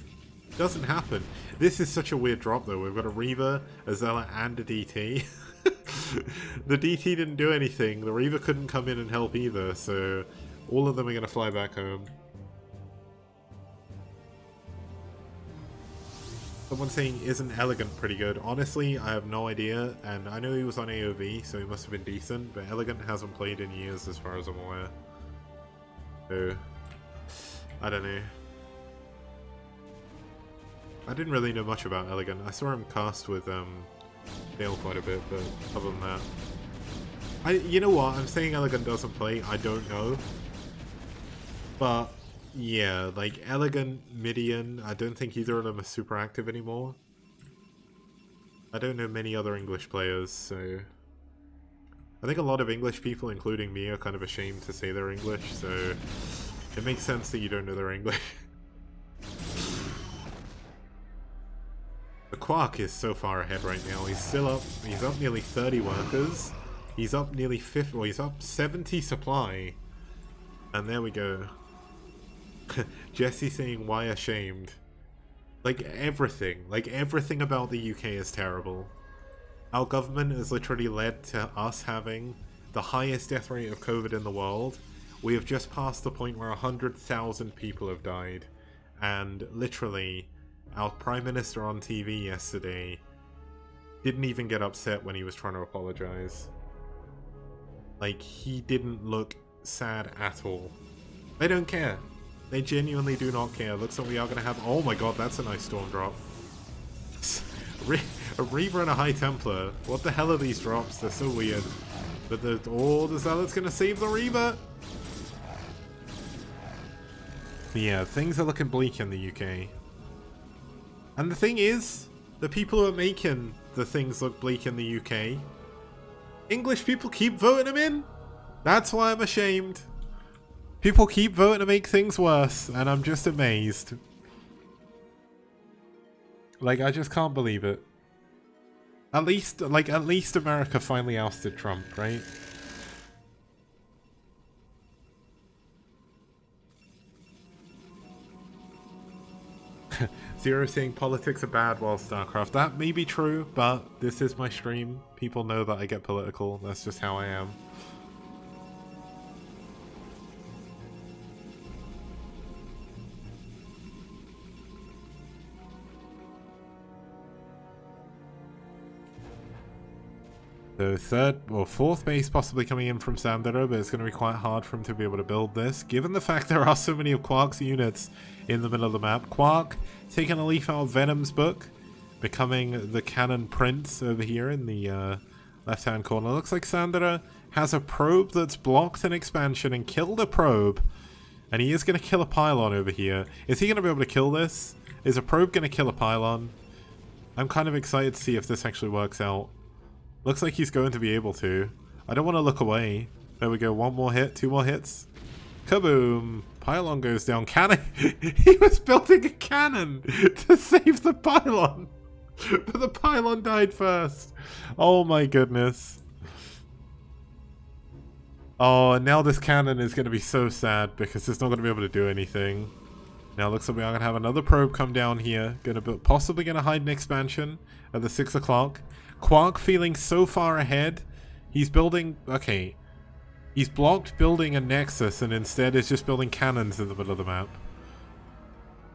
Doesn't happen. This is such a weird drop though. We've got a Reaver, a Zealot, and a DT. The DT didn't do anything. The Reaver couldn't come in and help either, so all of them are going to fly back home. Someone saying, isn't Elegant pretty good? Honestly, I have no idea, and I know he was on AOV, so he must have been decent, but Elegant hasn't played in years as far as I'm aware. So, I don't know. I didn't really know much about Elegant. I saw him cast with Dale quite a bit, but other than that... you know what, I'm saying Elegant doesn't play, I don't know. But... yeah, like Elegant, Midian, I don't think either of them are super active anymore. I don't know many other English players, so... I think a lot of English people, including me, are kind of ashamed to say they're English, so... it makes sense that you don't know they're English. The KwarK is so far ahead right now. He's still up, he's up nearly 30 workers. He's up nearly 50, well, he's up 70 supply. And there we go. Jesse saying, why ashamed? Like everything about the UK is terrible. Our government has literally led to us having the highest death rate of COVID in the world. We have just passed the point where 100,000 people have died. And literally, our Prime Minister on TV yesterday didn't even get upset when he was trying to apologize. Like, he didn't look sad at all. They don't care. They genuinely do not care. Looks like we are going to have... oh my god, that's a nice storm drop. A Reaver and a High Templar. What the hell are these drops? They're so weird. But the... oh, the Zealot's going to save the Reaver! But yeah, things are looking bleak in the UK. And the thing is, the people who are making the things look bleak in the UK, English people keep voting them in! That's why I'm ashamed. People keep voting to make things worse, and I'm just amazed. Like, I just can't believe it. At least America finally ousted Trump, right? Zero saying politics are bad while StarCraft. That may be true, but this is my stream. People know that I get political. That's just how I am. So fourth base possibly coming in from Sandara, but it's going to be quite hard for him to be able to build this, given the fact there are so many of KwarK's units in the middle of the map. KwarK taking a leaf out of Venom's book, becoming the cannon prince over here in the left-hand corner. Looks like Sandara has a probe that's blocked an expansion and killed a probe, and he is going to kill a pylon over here. Is he going to be able to kill this? Is a probe going to kill a pylon? I'm kind of excited to see if this actually works out. Looks like he's going to be able to. I don't want to look away. There we go. One more hit. 2 more hits. Kaboom. Pylon goes down. Cannon. He was building a cannon to save the pylon. But the pylon died first. Oh my goodness. Oh, and now this cannon is going to be so sad because it's not going to be able to do anything. Now it looks like we are going to have another probe come down here. Possibly going to hide an expansion at the 6 o'clock. KwarK feeling so far ahead. He's building... Okay. He's blocked building a nexus and instead is just building cannons in the middle of the map.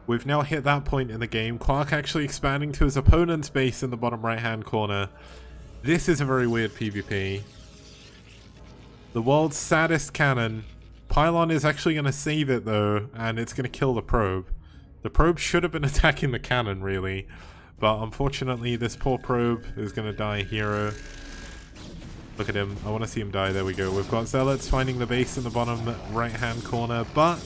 We've now hit that point in the game. KwarK actually expanding to his opponent's base in the bottom right-hand corner. This is a very weird PvP. The world's saddest cannon. Pylon is actually going to save it though, and it's going to kill the probe. The probe should have been attacking the cannon, really. But unfortunately, this poor probe is going to die a hero. Look at him. I want to see him die. There we go. We've got Zealots finding the base in the bottom right-hand corner. But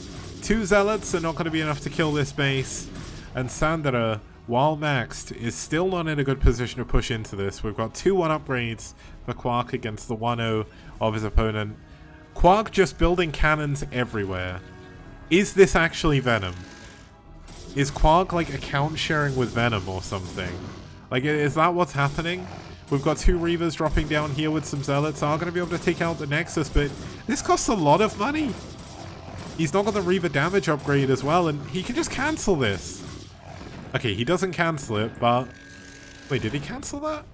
2 Zealots are not going to be enough to kill this base. And Sandara, while maxed, is still not in a good position to push into this. We've got 2-1 upgrades for KwarK against the 1-0 of his opponent. KwarK just building cannons everywhere. Is this actually Venom? Is KwarK like account sharing with Venom or something? Like, is that what's happening? We've got 2 Reavers dropping down here with some Zealots. Are going to be able to take out the Nexus, but this costs a lot of money. He's not got the Reaver damage upgrade as well, and he can just cancel this. Okay, he doesn't cancel it, but... Wait, did he cancel that?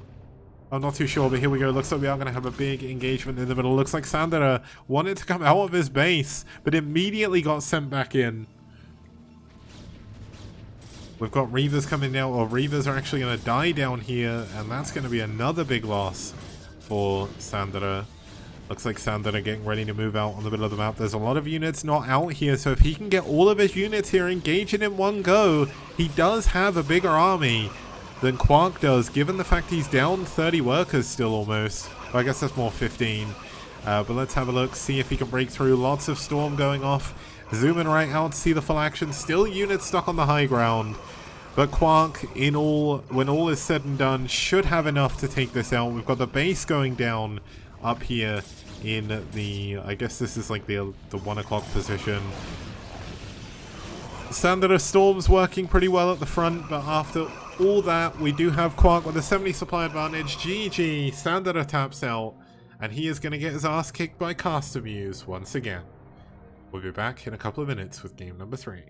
I'm not too sure, but here we go. Looks like we are going to have a big engagement in the middle. Looks like Sandara wanted to come out of his base, but immediately got sent back in. We've got Reavers coming down, or Reavers are actually going to die down here, and that's going to be another big loss for Sandara. Looks like Sandara getting ready to move out on the middle of the map. There's a lot of units not out here, so if he can get all of his units here engaging in one go, he does have a bigger army than KwarK does, given the fact he's down 30 workers still almost. Well, I guess that's more 15. But let's have a look, see if he can break through. Lots of storm going off. Zooming right out to see the full action. Still units stuck on the high ground. But KwarK, when all is said and done, should have enough to take this out. We've got the base going down up here in the... I guess this is like the 1 o'clock position. Sandara Storm's working pretty well at the front, but after all that, we do have KwarK with a 70 supply advantage. GG, Sandara taps out, and he is going to get his ass kicked by HitEmUp once again. We'll be back in a couple of minutes with game number 3.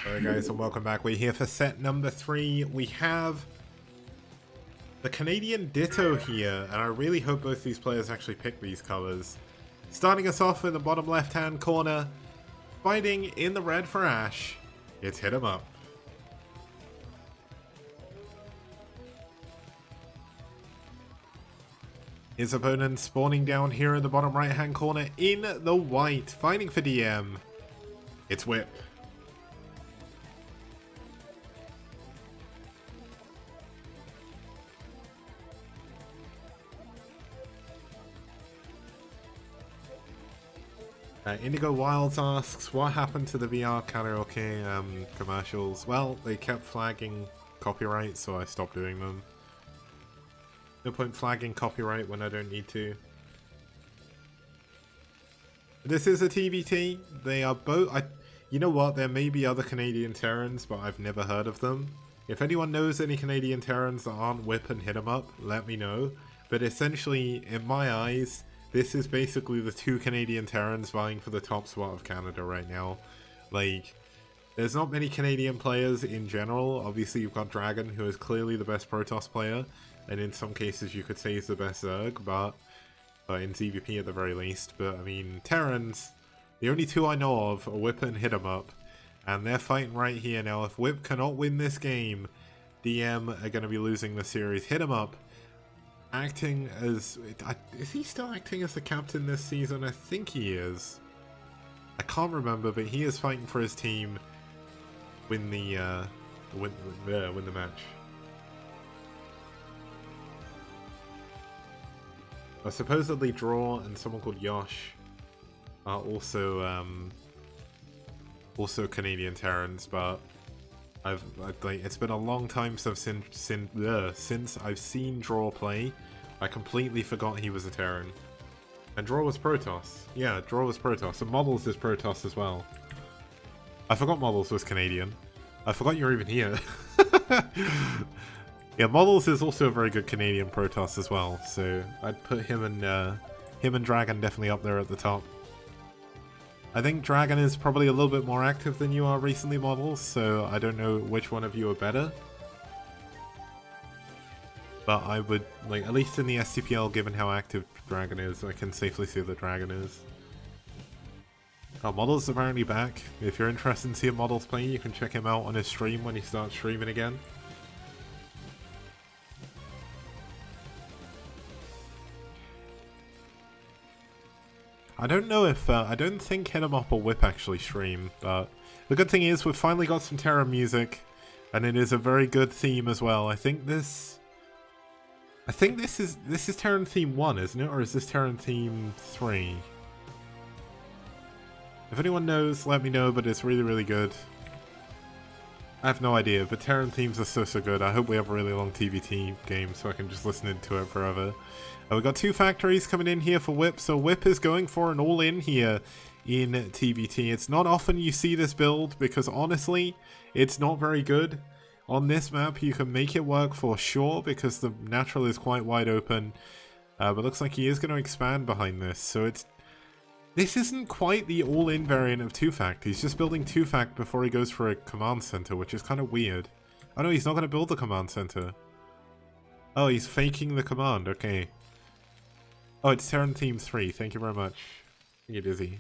Alright guys, and welcome back. We're here for set number 3. We have the Canadian Ditto here, and I really hope both these players actually pick these colors. Starting us off in the bottom left-hand corner, fighting in the red for Ash, it's HitEmUp. His opponent spawning down here in the bottom right-hand corner in the white, fighting for DM, it's Whip. Indigo Wilds asks, what happened to the VR karaoke commercials? Well, they kept flagging copyright, so I stopped doing them. No point flagging copyright when I don't need to. This is a TVT. They are both... you know what? There may be other Canadian Terrans, but I've never heard of them. If anyone knows any Canadian Terrans that aren't Whip and HitEmUp, let me know. But essentially, in my eyes... this is basically the two Canadian Terrans vying for the top spot of Canada right now. Like, there's not many Canadian players in general. Obviously, you've got Dragon, who is clearly the best Protoss player, and in some cases you could say he's the best Zerg, but in ZVP at the very least. But, I mean, Terrans, the only two I know of are Whip and HitEmUp, and they're fighting right here now. If Whip cannot win this game, DM are going to be losing the series. HitEmUp acting as... is he still acting as the captain this season? I think he is. I can't remember, but he is fighting for his team. Win the match. Supposedly Draw and someone called Yosh are also Canadian Terrans, but it's been a long time since I've seen Draw play. I completely forgot he was a Terran. And Draw was Protoss. Yeah, Draw was Protoss. And Models is Protoss as well. I forgot Models was Canadian. I forgot you're even here. Yeah, Models is also a very good Canadian Protoss as well. So I'd put him and Dragon definitely up there at the top. I think Dragon is probably a little bit more active than you are recently, Models, so I don't know which one of you are better. But I would, like, at least in the STPL, given how active Dragon is, I can safely say that Dragon is. Oh, Models is apparently back. If you're interested in seeing Models play, you can check him out on his stream when he starts streaming again. I don't know if, I don't think HitEmUp or Whip actually stream, but the good thing is we've finally got some Terran music, and it is a very good theme as well. I think this is Terran theme 1, isn't it? Or is this Terran theme 3? If anyone knows, let me know, but it's really, really good. I have no idea, but Terran themes are so good. I hope we have a really long TVT game so I can just listen into it forever. We've got two factories coming in here for Whip, so Whip is going for an all-in here in TVT. It's not often you see this build, because honestly, it's not very good. On this map, you can make it work for sure, because the natural is quite wide open, but looks like he is going to expand behind this, so this isn't quite the all-in variant of 2-Fact. He's just building 2-Fact before he goes for a command center, which is kind of weird. Oh no, he's not going to build the command center. Oh, he's faking the command, okay. Oh, it's Terran Theme 3, thank you very much. Thank you, Dizzy.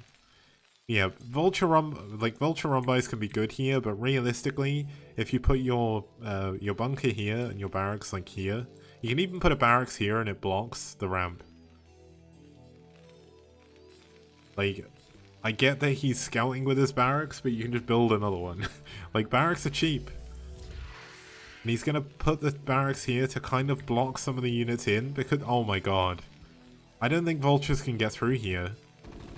Yeah, Vulture Rumbuys can be good here, but realistically, if you put your bunker here and your barracks like here, you can even put a barracks here and it blocks the ramp. Like, I get that he's scouting with his barracks, but you can just build another one. Like, barracks are cheap. And he's gonna put the barracks here to kind of block some of the units in, because, oh my god. I don't think vultures can get through here.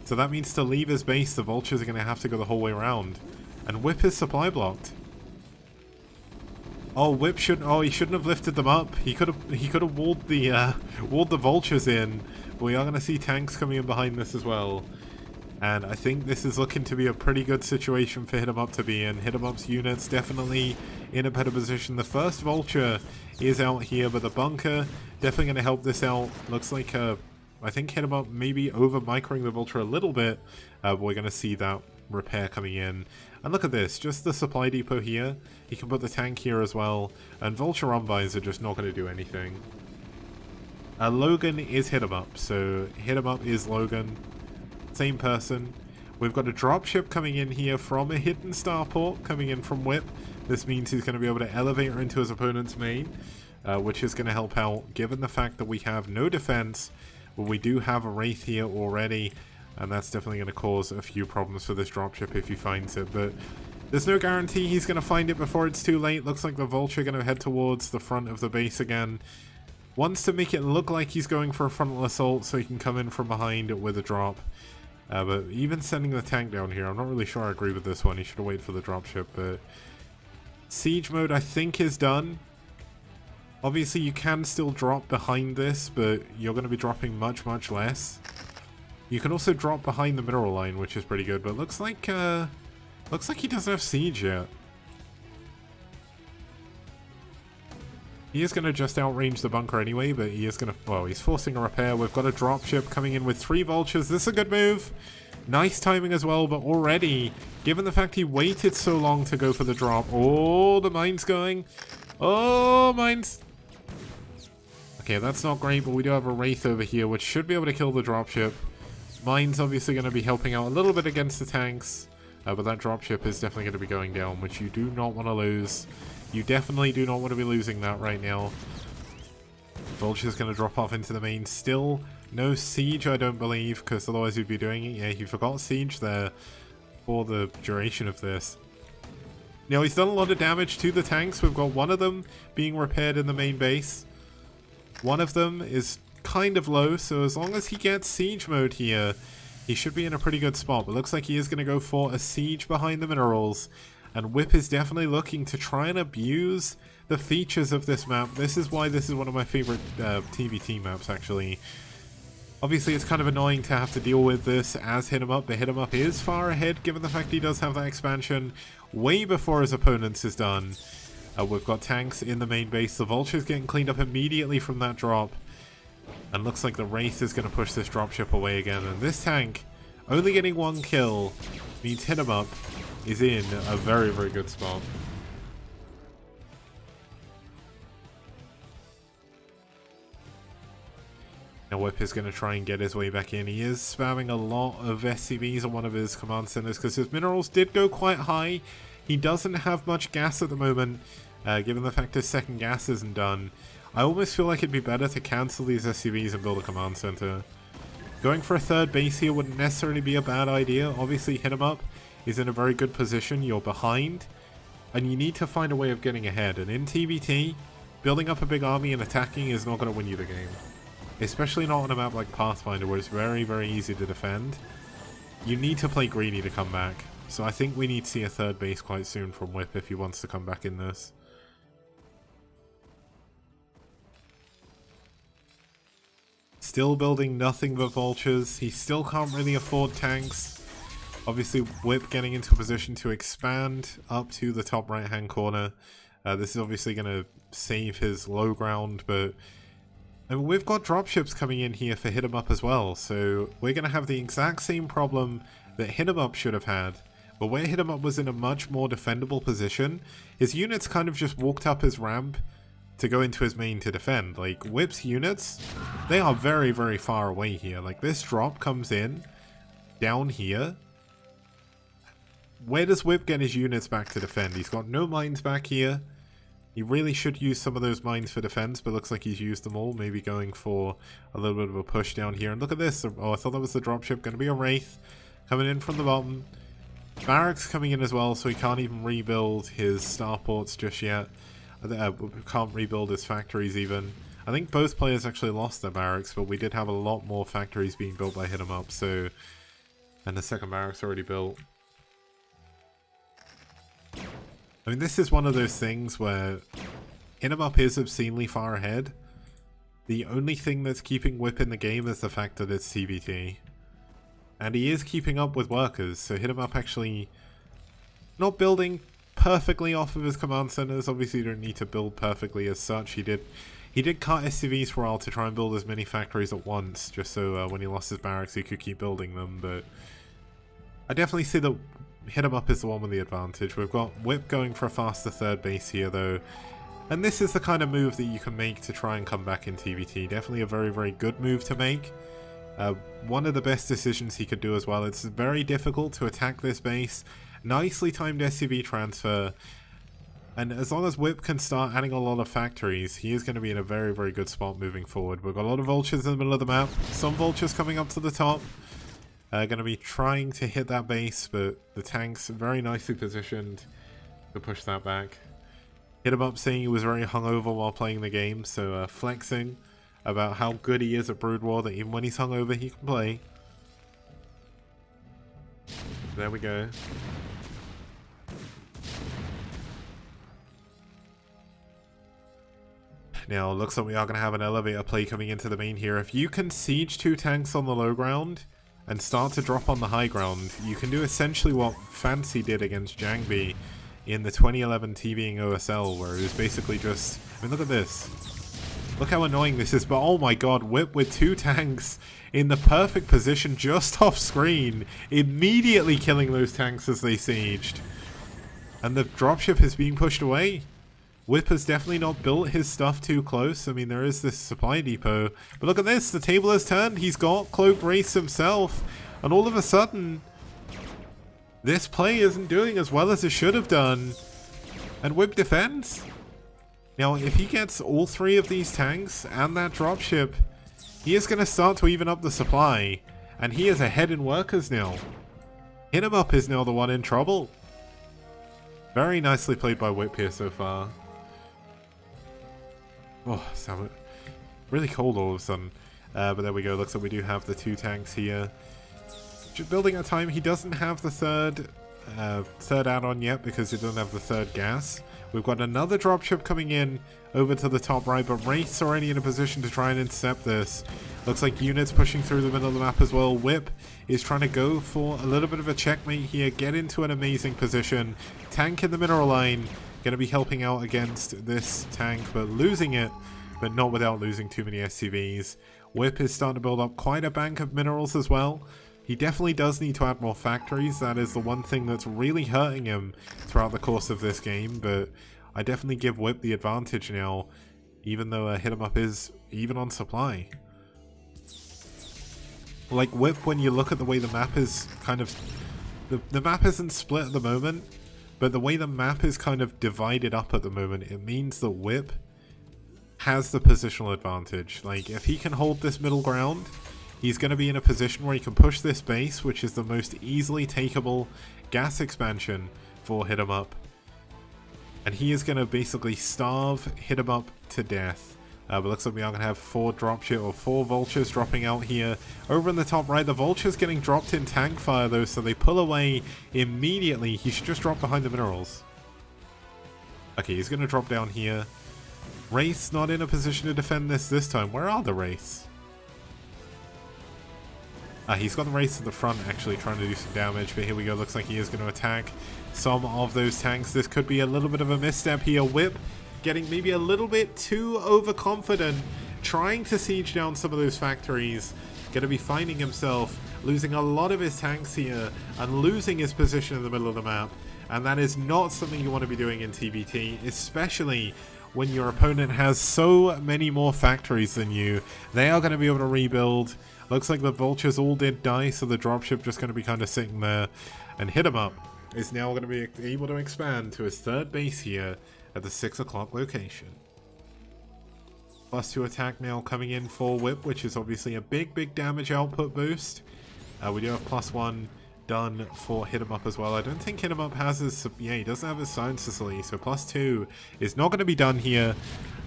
So that means to leave his base, the vultures are going to have to go the whole way around. And Whip is supply blocked. Oh, Whip shouldn't... oh, he shouldn't have lifted them up. He could have walled the vultures in. But we are going to see tanks coming in behind this as well. And I think this is looking to be a pretty good situation for HitEmUp to be in. HitEmUp's units definitely in a better position. The first vulture is out here, but the bunker definitely going to help this out. Looks like I think HitEmUp maybe over microing the vulture a little bit, but we're going to see that repair coming in. And look at this, just the supply depot here. He can put the tank here as well. And Vulture Umbines are just not going to do anything. Logan is HitEmUp, so HitEmUp is Logan. Same person. We've got a dropship coming in here from a hidden starport coming in from Whip. This means he's going to be able to elevate her into his opponent's main, which is going to help out given the fact that we have no defense. But we do have a Wraith here already, and that's definitely going to cause a few problems for this dropship if he finds it. But there's no guarantee he's going to find it before it's too late. Looks like the Vulture going to head towards the front of the base again. Wants to make it look like he's going for a frontal assault so he can come in from behind with a drop. But even sending the tank down here, I'm not really sure I agree with this one. He should have waited for the dropship. But siege mode, I think, is done. Obviously, you can still drop behind this, but you're going to be dropping much, much less. You can also drop behind the mineral line, which is pretty good. But looks like he doesn't have siege yet. He is going to just outrange the bunker anyway, but he is going to... Well, he's forcing a repair. We've got a dropship coming in with 3 vultures. This is a good move. Nice timing as well, but already, given the fact he waited so long to go for the drop... Oh, the mine's going. Oh, mines. Okay, that's not great, but we do have a Wraith over here, which should be able to kill the dropship. Mine's obviously going to be helping out a little bit against the tanks, but that dropship is definitely going to be going down, which you do not want to lose. You definitely do not want to be losing that right now. Vulture's going to drop off into the main. Still no siege, I don't believe, because otherwise you'd be doing it. Yeah, he forgot siege there for the duration of this. Now, he's done a lot of damage to the tanks. We've got one of them being repaired in the main base. One of them is kind of low, so as long as he gets siege mode here, he should be in a pretty good spot. But looks like he is going to go for a siege behind the minerals. And Whip is definitely looking to try and abuse the features of this map. This is why this is one of my favorite TVT maps, actually. Obviously, it's kind of annoying to have to deal with this as HitEmUp. The HitEmUp is far ahead, given the fact he does have that expansion way before his opponent's is done. We've got tanks in the main base. The Vulture's getting cleaned up immediately from that drop. And looks like the Wraith is going to push this dropship away again. And this tank, only getting 1 kill, means HitEmUp is in a very, very good spot. Now Whip is going to try and get his way back in. He is spamming a lot of SCVs on one of his command centers because his minerals did go quite high. He doesn't have much gas at the moment, given the fact his second gas isn't done. I almost feel like it'd be better to cancel these SCVs and build a command center. Going for a third base here wouldn't necessarily be a bad idea. Obviously, HitEmUp is in a very good position. You're behind, and you need to find a way of getting ahead. And in TBT, building up a big army and attacking is not going to win you the game. Especially not on a map like Pathfinder, where it's very, very easy to defend. You need to play greedy to come back. So I think we need to see a third base quite soon from Whip if he wants to come back in this. Still building nothing but vultures. He still can't really afford tanks. Obviously, Whip getting into a position to expand up to the top right-hand corner. This is obviously going to save his low ground, but and we've got dropships coming in here for HitEmUp as well. So we're going to have the exact same problem that HitEmUp should have had. But where HitEmUp was in a much more defendable position, his units kind of just walked up his ramp to go into his main to defend. Like, Whip's units, they are very, very far away here. Like, this drop comes in down here. Where does Whip get his units back to defend? He's got no mines back here. He really should use some of those mines for defense, but looks like he's used them all. Maybe going for a little bit of a push down here. And look at this. Oh, I thought that was the dropship. Going to be a Wraith coming in from the bottom. Barracks coming in as well, so he can't even rebuild his starports just yet. Can't rebuild his factories even. I think both players actually lost their barracks, but we did have a lot more factories being built by HitEmUp, so... And the second barracks already built. I mean, this is one of those things where HitEmUp is obscenely far ahead. The only thing that's keeping Whip in the game is the fact that it's CBT. And he is keeping up with workers, so HitEmUp actually not building perfectly off of his command centers. Obviously, you don't need to build perfectly as such. He did cut SCVs for a while to try and build as many factories at once, just so when he lost his barracks, he could keep building them. But I definitely see that HitEmUp is the one with the advantage. We've got Whip going for a faster third base here though. And this is the kind of move that you can make to try and come back in TVT. Definitely a very, very good move to make. One of the best decisions he could do as well. It's very difficult to attack this base. Nicely timed SCV transfer. And as long as Whip can start adding a lot of factories, he is going to be in a very, very good spot moving forward. We've got a lot of vultures in the middle of the map. Some vultures coming up to the top. Going to be trying to hit that base, but the tanks very nicely positioned to push that back. HitEmUp saying he was very hungover while playing the game, so flexing about how good he is at Brood War, that even when he's hungover he can play. There we go. Now, looks like we are going to have an elevator play coming into the main here. If you can siege 2 tanks on the low ground and start to drop on the high ground, you can do essentially what Fancy did against Jangbi in the 2011 TVing OSL, where it was basically just... I mean, look at this. Look how annoying this is, but oh my god, Whip with 2 tanks in the perfect position just off screen, immediately killing those tanks as they sieged. And the dropship is being pushed away. Whip has definitely not built his stuff too close. I mean, there is this supply depot. But look at this, the table has turned. He's got Cloak Race himself. And all of a sudden, this play isn't doing as well as it should have done. And Whip defends. Now, if he gets all 3 of these tanks and that dropship, he is going to start to even up the supply. And he is ahead in workers now. HitEmUp is now the one in trouble. Very nicely played by Whip here so far. Oh, it's really cold all of a sudden. But there we go. Looks like we do have the 2 tanks here. Just building at time. He doesn't have the third add-on yet because he doesn't have the 3rd gas. We've got another dropship coming in over to the top right, but Wraith's already in a position to try and intercept this. Looks like units pushing through the middle of the map as well. Whip is trying to go for a little bit of a checkmate here, get into an amazing position. Tank in the mineral line, going to be helping out against this tank, but losing it, but not without losing too many SCVs. Whip is starting to build up quite a bank of minerals as well. He definitely does need to add more factories. That is the one thing that's really hurting him throughout the course of this game, but I definitely give Whip the advantage now, even though HitEmUp is even on supply. Like Whip, when you look at the way the map is kind of... The map isn't split at the moment, but the way the map is kind of divided up at the moment, it means that Whip has the positional advantage. Like, if he can hold this middle ground, he's going to be in a position where he can push this base, which is the most easily takeable gas expansion for HitEmUp. And he is going to basically starve HitEmUp to death. But looks like we are going to have 4 dropship or 4 vultures dropping out here. Over in the top right, the vultures getting dropped in tank fire though, so they pull away immediately. He should just drop behind the minerals. Okay, he's going to drop down here. Wraith's not in a position to defend this time. Where are the Wraiths? He's got the Wraiths at the front actually trying to do some damage, but here we go. Looks like he is going to attack some of those tanks. This could be a little bit of a misstep here. Whip getting maybe a little bit too overconfident, trying to siege down some of those factories. Going to be finding himself losing a lot of his tanks here and losing his position in the middle of the map. And that is not something you want to be doing in TVT, especially when your opponent has so many more factories than you. They are going to be able to rebuild. Looks like the vultures all did die, so the dropship just going to be kind of sitting there. And HitEmUp is now going to be able to expand to his 3rd base here at the 6 o'clock location. +2 attack now coming in for Whip, which is obviously a big damage output boost. We do have +1 done for HitEmUp as well. I don't think HitEmUp has his... Yeah, he doesn't have his science facility, so +2 is not going to be done here.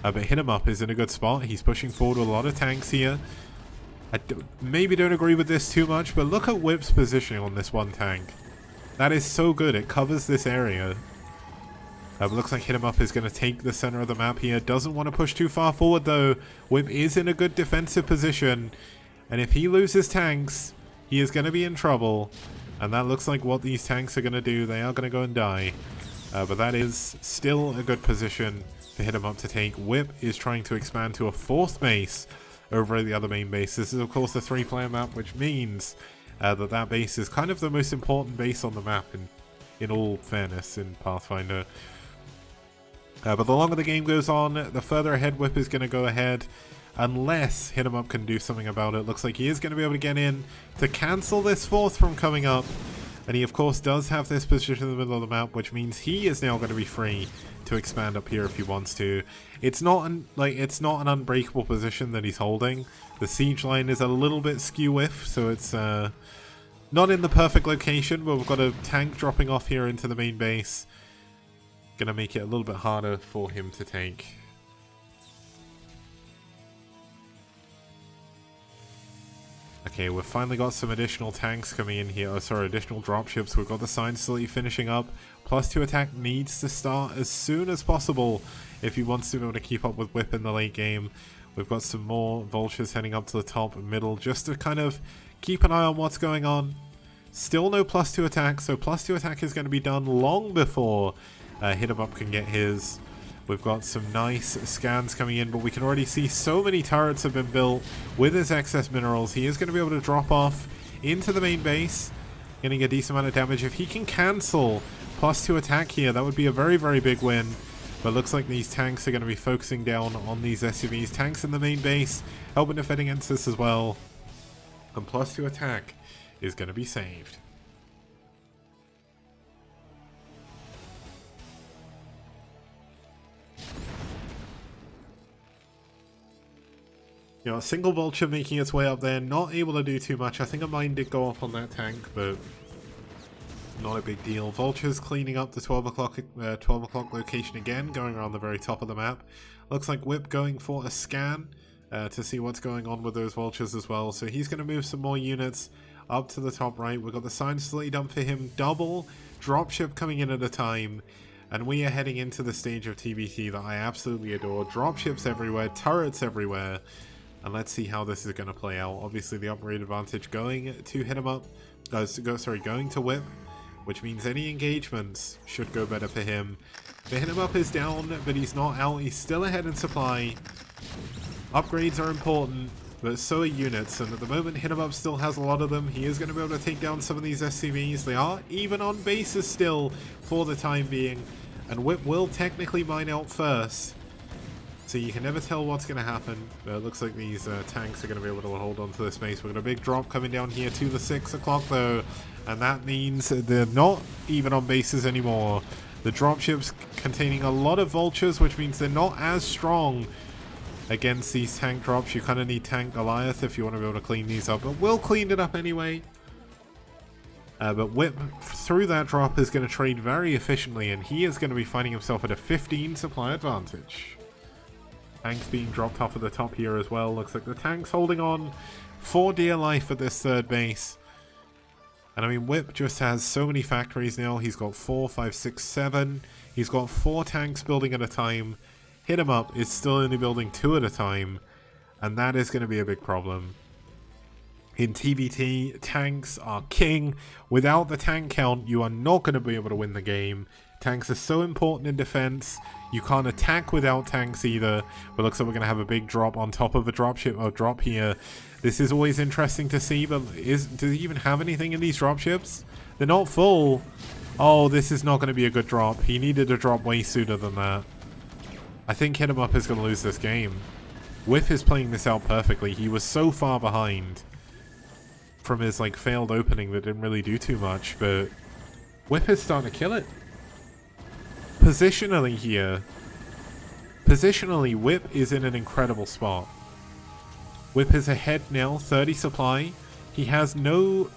But HitEmUp is in a good spot. He's pushing forward with a lot of tanks here. I maybe don't agree with this too much, but look at Whip's positioning on this one tank. That is so good. It covers this area. Looks like HitEmUp is going to take the center of the map here. Doesn't want to push too far forward though. Whip is in a good defensive position. And if he loses tanks, he is going to be in trouble. And that looks like what these tanks are going to do. They are going to go and die. But that is still a good position for HitEmUp to take. Whip is trying to expand to a 4th base over at the other main base. This is of course the 3-player map, which means that base is kind of the most important base on the map in all fairness, in Pathfinder. But the longer the game goes on, the further ahead Whip is going to go ahead, unless HitEmUp can do something about it. Looks like he is going to be able to get in to cancel this fourth from coming up. And he of course does have this position in the middle of the map, which means he is now going to be free to expand up here if he wants to. It's not an unbreakable position that he's holding. The siege line is a little bit skew-whiff, so it's not in the perfect location, but we've got a tank dropping off here into the main base. Gonna make it a little bit harder for him to take. Okay, we've finally got some additional tanks coming in here. Oh, sorry, additional dropships. We've got the science facility finishing up. +2 attack needs to start as soon as possible if he wants to be able to keep up with Whip in the late game. We've got some more vultures heading up to the top and middle just to kind of keep an eye on what's going on. Still no +2 attack, so +2 attack is going to be done long before HitEmUp can get his. We've got some nice scans coming in, but we can already see so many turrets have been built with his excess minerals. He is going to be able to drop off into the main base, getting a decent amount of damage. If he can cancel +2 attack here, that would be a very, very big win. But looks like these tanks are going to be focusing down on these SUVs. Tanks in the main base, helping defend against this as well. And +2 attack is going to be saved. You know, a single vulture making its way up there, not able to do too much. I think a mine did go off on that tank, but not a big deal. Vultures cleaning up the 12 o'clock location again, going around the very top of the map. Looks like Whip going for a scan to see what's going on with those vultures as well. So he's going to move some more units up to the top right. We've got the science facility dump for him, double dropship coming in at a time. And we are heading into the stage of TBT that I absolutely adore. Dropships everywhere, turrets everywhere. And let's see how this is going to play out. Obviously, the upgrade advantage going to HitEmUp, going to Whip, which means any engagements should go better for him. The HitEmUp is down, but he's not out. He's still ahead in supply. Upgrades are important, but so are units. And at the moment, HitEmUp still has a lot of them. He is going to be able to take down some of these SCVs. They are even on bases still for the time being. And Whip will technically mine out first. So you can never tell what's going to happen. It looks like these tanks are going to be able to hold on to this base. We've got a big drop coming down here to the 6 o'clock though. And that means they're not even on bases anymore. The dropships containing a lot of vultures, which means they're not as strong against these tank drops. You kind of need Tank Goliath if you want to be able to clean these up. But we'll clean it up anyway. But Whip, through that drop, is going to trade very efficiently. And he is going to be finding himself at a 15 supply advantage. Tanks being dropped off at the top here as well. Looks like the tank's holding on for dear life at this third base. And I mean, Whip just has so many factories now. He's got 4, 5, 6, 7. He's got 4 tanks building at a time. HitEmUp is still only building 2 at a time. And that is going to be a big problem. In TBT, tanks are king. Without the tank count, you are not going to be able to win the game. Tanks are so important in defense. You can't attack without tanks either. But looks like we're going to have a big drop on top of a drop here. This is always interesting to see, but do they even have anything in these dropships? They're not full. Oh, this is not going to be a good drop. He needed to drop way sooner than that. I think HitEmUp is going to lose this game. Whip is playing this out perfectly. He was so far behind from his failed opening that didn't really do too much, but Whip is starting to kill it. Positionally here, Whip is in an incredible spot. Whip is ahead now, 30 supply. He's got no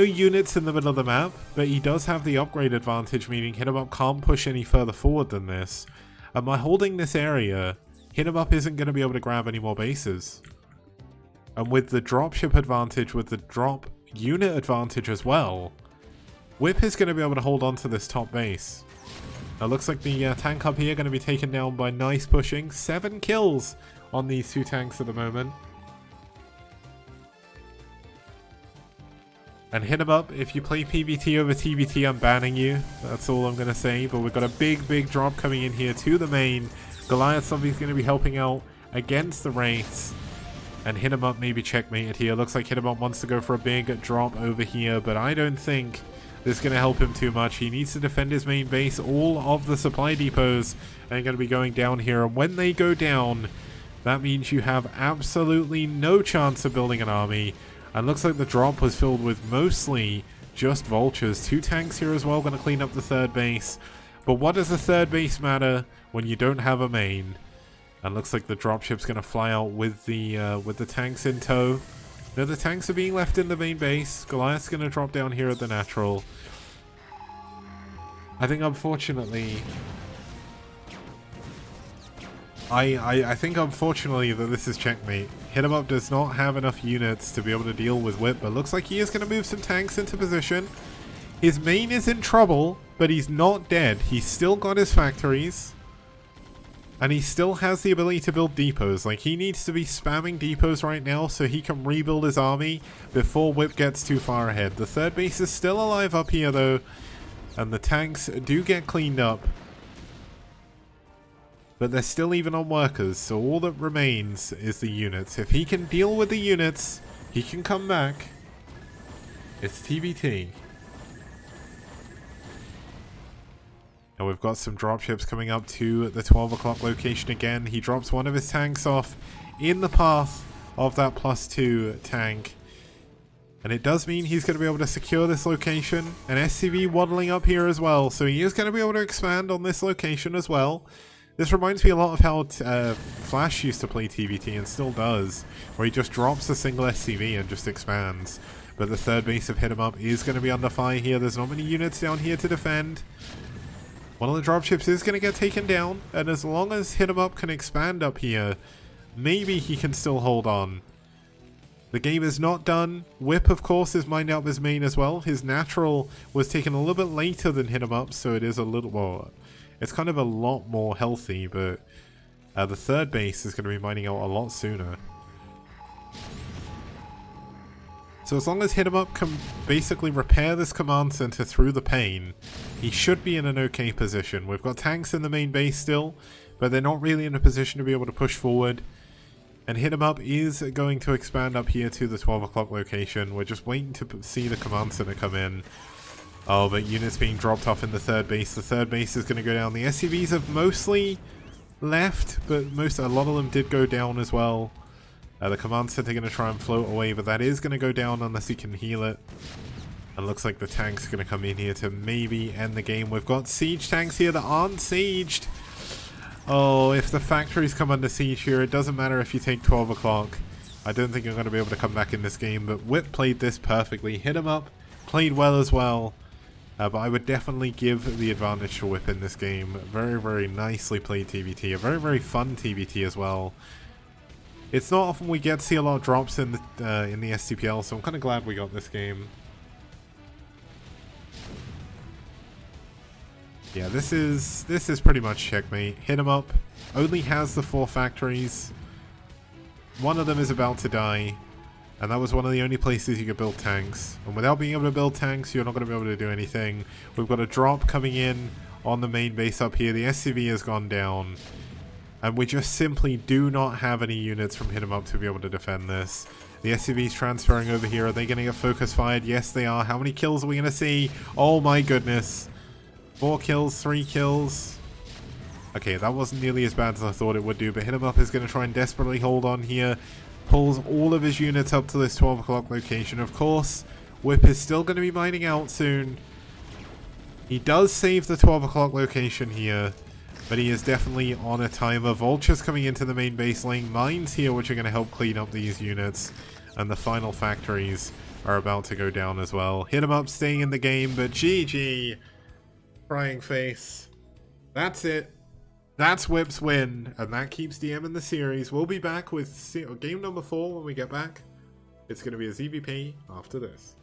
units in the middle of the map, but he does have the upgrade advantage, meaning HitEmUp can't push any further forward than this. And by holding this area, HitEmUp isn't going to be able to grab any more bases. And with the dropship advantage, with the drop unit advantage as well, Whip is going to be able to hold on to this top base. Now looks like the tank up here going to be taken down by nice pushing. 7 kills on these 2 tanks at the moment. And HitEmUp, if you play PvT over TBT, I'm banning you. That's all I'm going to say. But we've got a big drop coming in here to the main. Goliath's obviously going to be helping out against the Wraiths. And HitEmUp maybe checkmated here. Looks like HitEmUp wants to go for a big drop over here. But I don't think this is going to help him too much. He needs to defend his main base. All of the supply depots are going to be going down here. And when they go down, that means you have absolutely no chance of building an army. And looks like the drop was filled with mostly just vultures. 2 tanks here as well, going to clean up the third base. But what does the third base matter when you don't have a main? And looks like the dropship's going to fly out with the tanks in tow. No, the tanks are being left in the main base. Goliath's going to drop down here at the natural. I think unfortunately... I think unfortunately that this is checkmate. HitEmUp does not have enough units to be able to deal with Whip, but looks like he is going to move some tanks into position. His main is in trouble, but he's not dead. He's still got his factories. And he still has the ability to build depots. Like, he needs to be spamming depots right now so he can rebuild his army before Whip gets too far ahead. The third base is still alive up here, though. And the tanks do get cleaned up. But they're still even on workers, so all that remains is the units. If he can deal with the units, he can come back. It's TBT. And we've got some dropships coming up to the 12 o'clock location again. He drops one of his tanks off in the path of that +2 tank. And it does mean he's going to be able to secure this location. An SCV waddling up here as well. So he is going to be able to expand on this location as well. This reminds me a lot of how Flash used to play TBT and still does. Where he just drops a single SCV and just expands. But the third base of HitEmUp is going to be under fire here. There's not many units down here to defend. One of the dropships is going to get taken down, and as long as HitEmUp can expand up here, maybe he can still hold on. The game is not done. Whip, of course, is mined out his main as well. His natural was taken a little bit later than HitEmUp, so it is a little more... It's kind of a lot more healthy, but the third base is going to be mining out a lot sooner. So as long as HitEmUp can basically repair this command center through the pain, he should be in an okay position. We've got tanks in the main base still, but they're not really in a position to be able to push forward. And HitEmUp is going to expand up here to the 12 o'clock location. We're just waiting to see the command center come in. Oh, but units being dropped off in the third base. The third base is going to go down. The SCVs have mostly left, but a lot of them did go down as well. The command center going to try and float away, but that is going to go down unless he can heal it. And looks like the tank's going to come in here to maybe end the game. We've got siege tanks here that aren't sieged. Oh, if the factories come under siege here, it doesn't matter if you take 12 o'clock. I don't think I'm going to be able to come back in this game, but Whip played this perfectly. HitEmUp played well as well. But I would definitely give the advantage to Whip in this game. Very, very nicely played TBT. A very, very fun TBT as well. It's not often we get to see a lot of drops in the STPL, so I'm kind of glad we got this game. Yeah, this is pretty much checkmate. HitEmUp only has the 4 factories. One of them is about to die, and that was one of the only places you could build tanks. And without being able to build tanks, you're not going to be able to do anything. We've got a drop coming in on the main base up here. The SCV has gone down. And we just simply do not have any units from HitEmUp to be able to defend this. The SCV's transferring over here. Are they going to get focus fired? Yes, they are. How many kills are we going to see? Oh my goodness. 4 kills, 3 kills. Okay, that wasn't nearly as bad as I thought it would do, but HitEmUp is going to try and desperately hold on here. Pulls all of his units up to this 12 o'clock location. Of course, Whip is still going to be mining out soon. He does save the 12 o'clock location here. But he is definitely on a timer. Vultures coming into the main base, laying mines here, which are going to help clean up these units. And the final factories are about to go down as well. HitEmUp staying in the game, but GG. Crying face. That's it. That's Whip's win. And that keeps DM in the series. We'll be back with game number 4 when we get back. It's going to be a ZVP after this.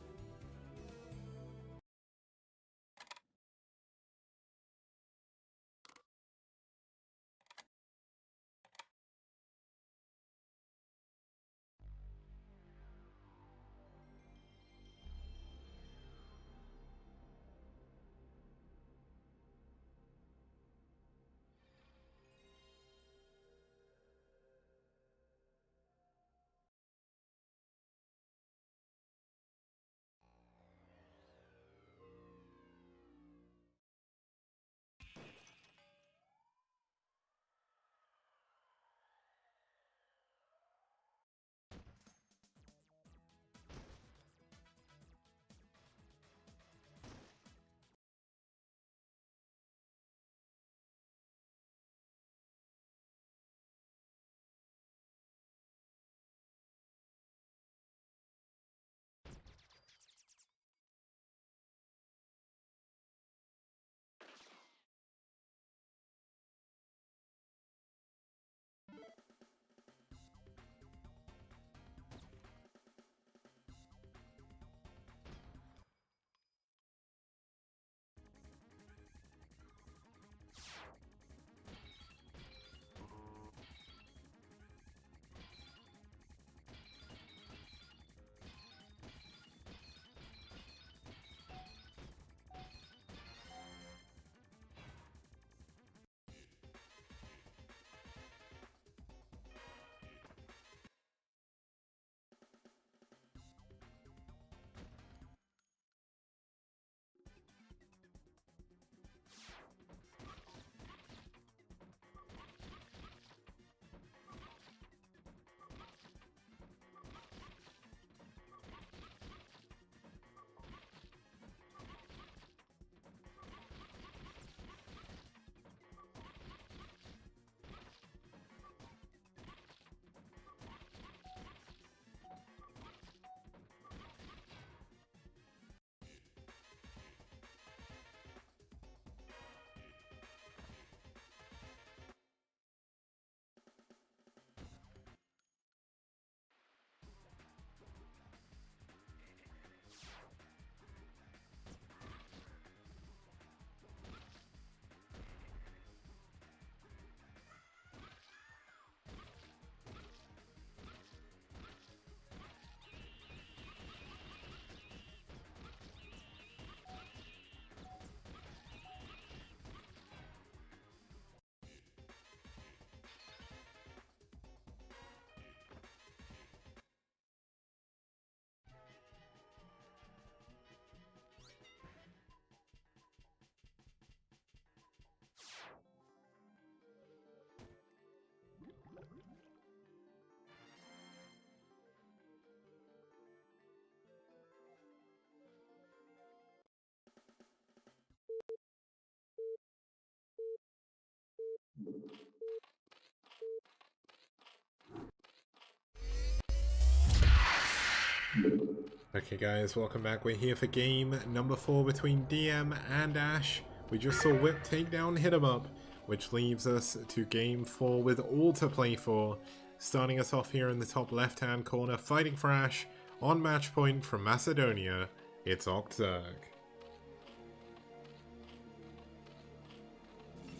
Okay guys, welcome back. We're here for game number 4 between DM and Ash. We just saw Whip take down HitEmUp, which leaves us to game 4 with all to play for. Starting us off here in the top left hand corner, fighting for Ash on match point from Macedonia, it's OctZerg.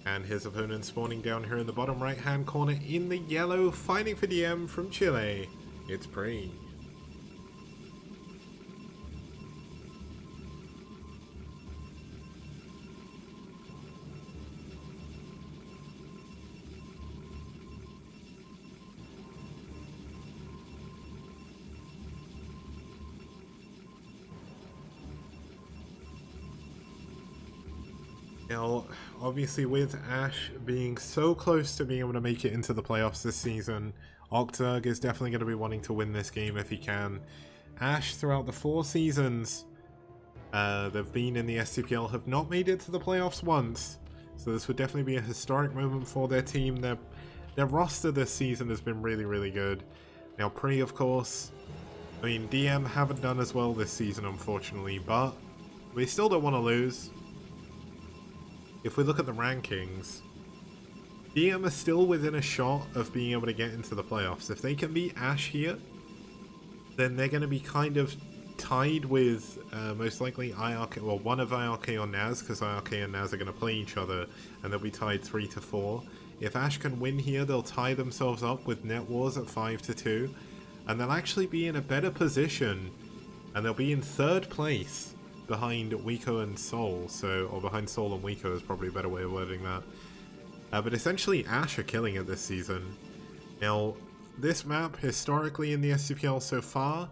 And his opponent spawning down here in the bottom right hand corner in the yellow, fighting for DM from Chile, it's Proleague. Now, obviously with Ash being so close to being able to make it into the playoffs this season, OctZerg is definitely going to be wanting to win this game if he can. Ash, throughout the 4 seasons they've been in the STPL, have not made it to the playoffs once. So this would definitely be a historic moment for their team. Their roster this season has been really, really good. Now, Pre, of course, I mean, DM haven't done as well this season, unfortunately, but we still don't want to lose. If we look at the rankings, DM are still within a shot of being able to get into the playoffs. If they can beat Ash here, then they're going to be kind of tied with most likely IRK, well, one of IRK or Naz, because IRK and Naz are going to play each other, and they'll be tied 3-4. If Ash can win here, they'll tie themselves up with Net Wars at 5-2, and they'll actually be in a better position, and they'll be in 3rd place. Behind Wiko and Soul, or behind Soul and Wiko is probably a better way of wording that. But essentially Ash are killing it this season. Now, this map, historically in the STPL so far,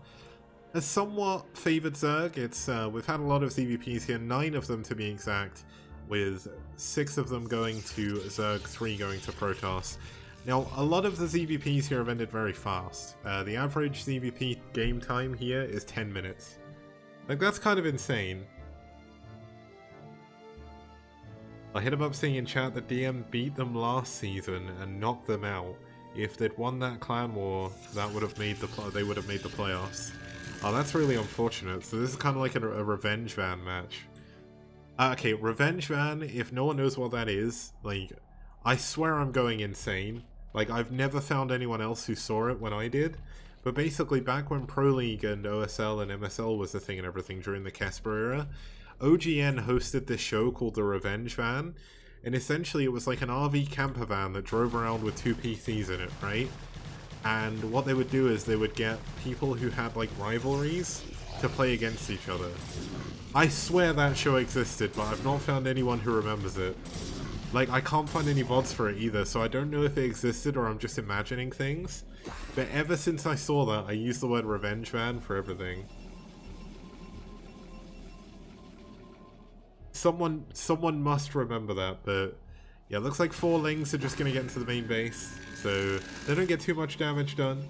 has somewhat favoured Zerg. We've had a lot of ZVPs here, 9 of them to be exact, with 6 of them going to Zerg, 3 going to Protoss. Now, a lot of the ZVPs here have ended very fast. The average ZVP game time here is 10 minutes. Like, that's kind of insane. I hit him up saying in chat that DM beat them last season and knocked them out. If they'd won that clan war, that would have made they would have made the playoffs. Oh, that's really unfortunate. So this is kind of like a revenge van match. Okay, revenge van, if no one knows what that is, like, I swear I'm going insane. Like, I've never found anyone else who saw it when I did. But basically, back when Proleague and OSL and MSL was the thing and everything during the Casper era, OGN hosted this show called the Revenge Van, and essentially it was like an RV camper van that drove around with 2 PCs in it, right? And what they would do is they would get people who had like rivalries to play against each other. I swear that show existed, but I've not found anyone who remembers it. Like, I can't find any VODs for it either, so I don't know if it existed or I'm just imagining things. But ever since I saw that, I use the word revenge van for everything. Someone must remember that, but yeah, looks like 4 Lings are just going to get into the main base, so they don't get too much damage done.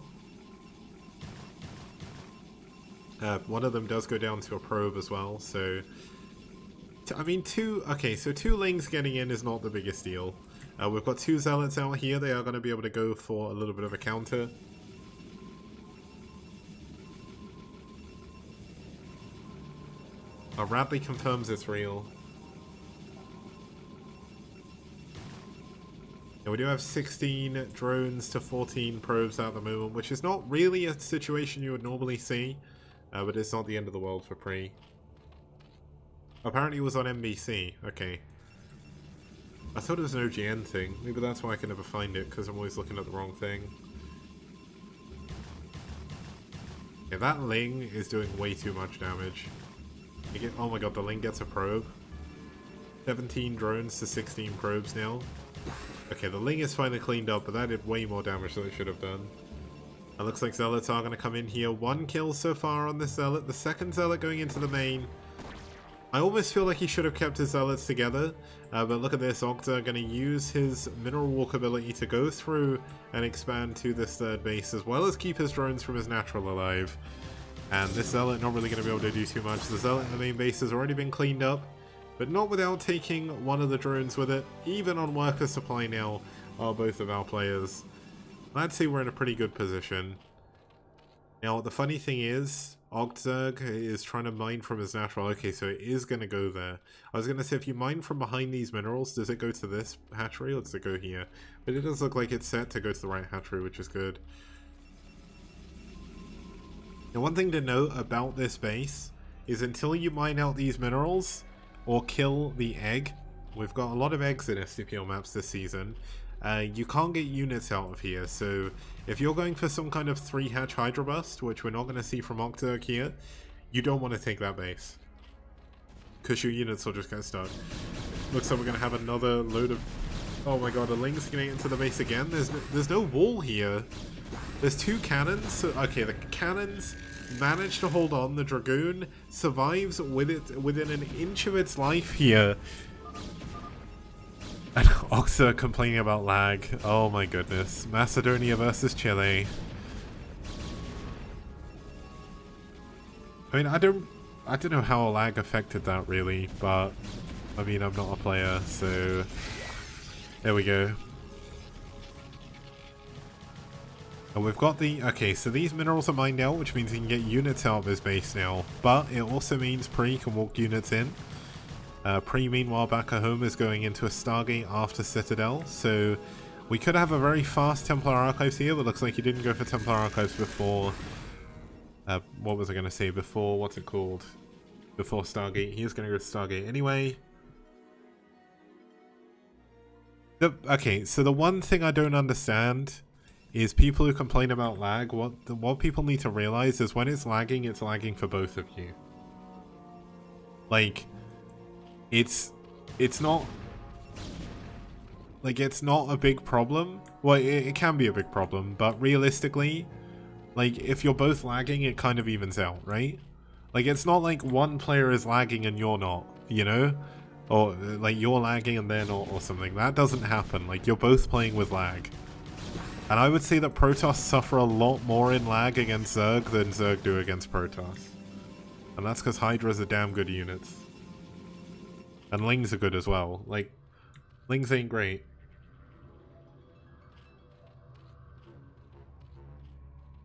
One of them does go down to a probe as well, so... I mean, 2 Lings getting in is not the biggest deal. We've got 2 Zealots out here. They are going to be able to go for a little bit of a counter. Radley confirms it's real. And we do have 16 drones to 14 probes at the moment, which is not really a situation you would normally see, but it's not the end of the world for Pre. Apparently it was on NBC. Okay. I thought it was an OGN thing. Maybe that's why I can never find it, because I'm always looking at the wrong thing. Yeah, that Ling is doing way too much damage. Oh my god, the Ling gets a probe. 17 drones to 16 probes now. Okay, the Ling is finally cleaned up, but that did way more damage than it should have done. It looks like Zealots are going to come in here. 1 kill so far on this Zealot. The second Zealot going into the main. I almost feel like he should have kept his Zealots together, but look at this, OctZerg going to use his Mineral Walk ability to go through and expand to this 3rd base, as well as keep his drones from his natural alive. And this Zealot not really going to be able to do too much. The Zealot in the main base has already been cleaned up, but not without taking one of the drones with it. Even on worker supply now are both of our players. I'd say we're in a pretty good position. Now, the funny thing is, OctZerg is trying to mine from his natural. Okay, so it is going to go there. I was going to say, if you mine from behind these minerals, does it go to this hatchery or does it go here? But it does look like it's set to go to the right hatchery, which is good. Now, one thing to note about this base is until you mine out these minerals or kill the egg, we've got a lot of eggs in STPL maps this season, you can't get units out of here. So if you're going for some kind of 3-hatch Hydra bust, which we're not going to see from OctZerg here, you don't want to take that base, because your units will just get stuck. Looks like we're going to have another load of... Oh my god, the Ling's going to get into the base again. There's no wall here. There's 2 cannons. So, okay, the cannons managed to hold on. The Dragoon survives within an inch of its life here. And OctZerg complaining about lag. Oh my goodness. Macedonia versus Chile. I mean, I don't know how lag affected that really, but I mean, I'm not a player, so there we go. And we've got the... Okay, so these minerals are mined out, which means he can get units out of his base now. But it also means Pre can walk units in. Pre, meanwhile, back at home is going into a Stargate after Citadel. So we could have a very fast Templar Archives here, but looks like he didn't go for Templar Archives before... what was I going to say? Before... What's it called? Before Stargate. He is going to go to Stargate anyway. Okay, so the one thing I don't understand is people who complain about lag. What people need to realize is when it's lagging for both of you. Like, it's not like, it's not a big problem. Well, it can be a big problem, but realistically, like, if you're both lagging, it kind of evens out, right? Like, it's not like one player is lagging and you're not, you know? Or like you're lagging and they're not, or something. That doesn't happen. Like, you're both playing with lag. And I would say that Protoss suffer a lot more in lag against Zerg than Zerg do against Protoss. And that's because Hydras are damn good units. And Lings are good as well. Like, Lings ain't great.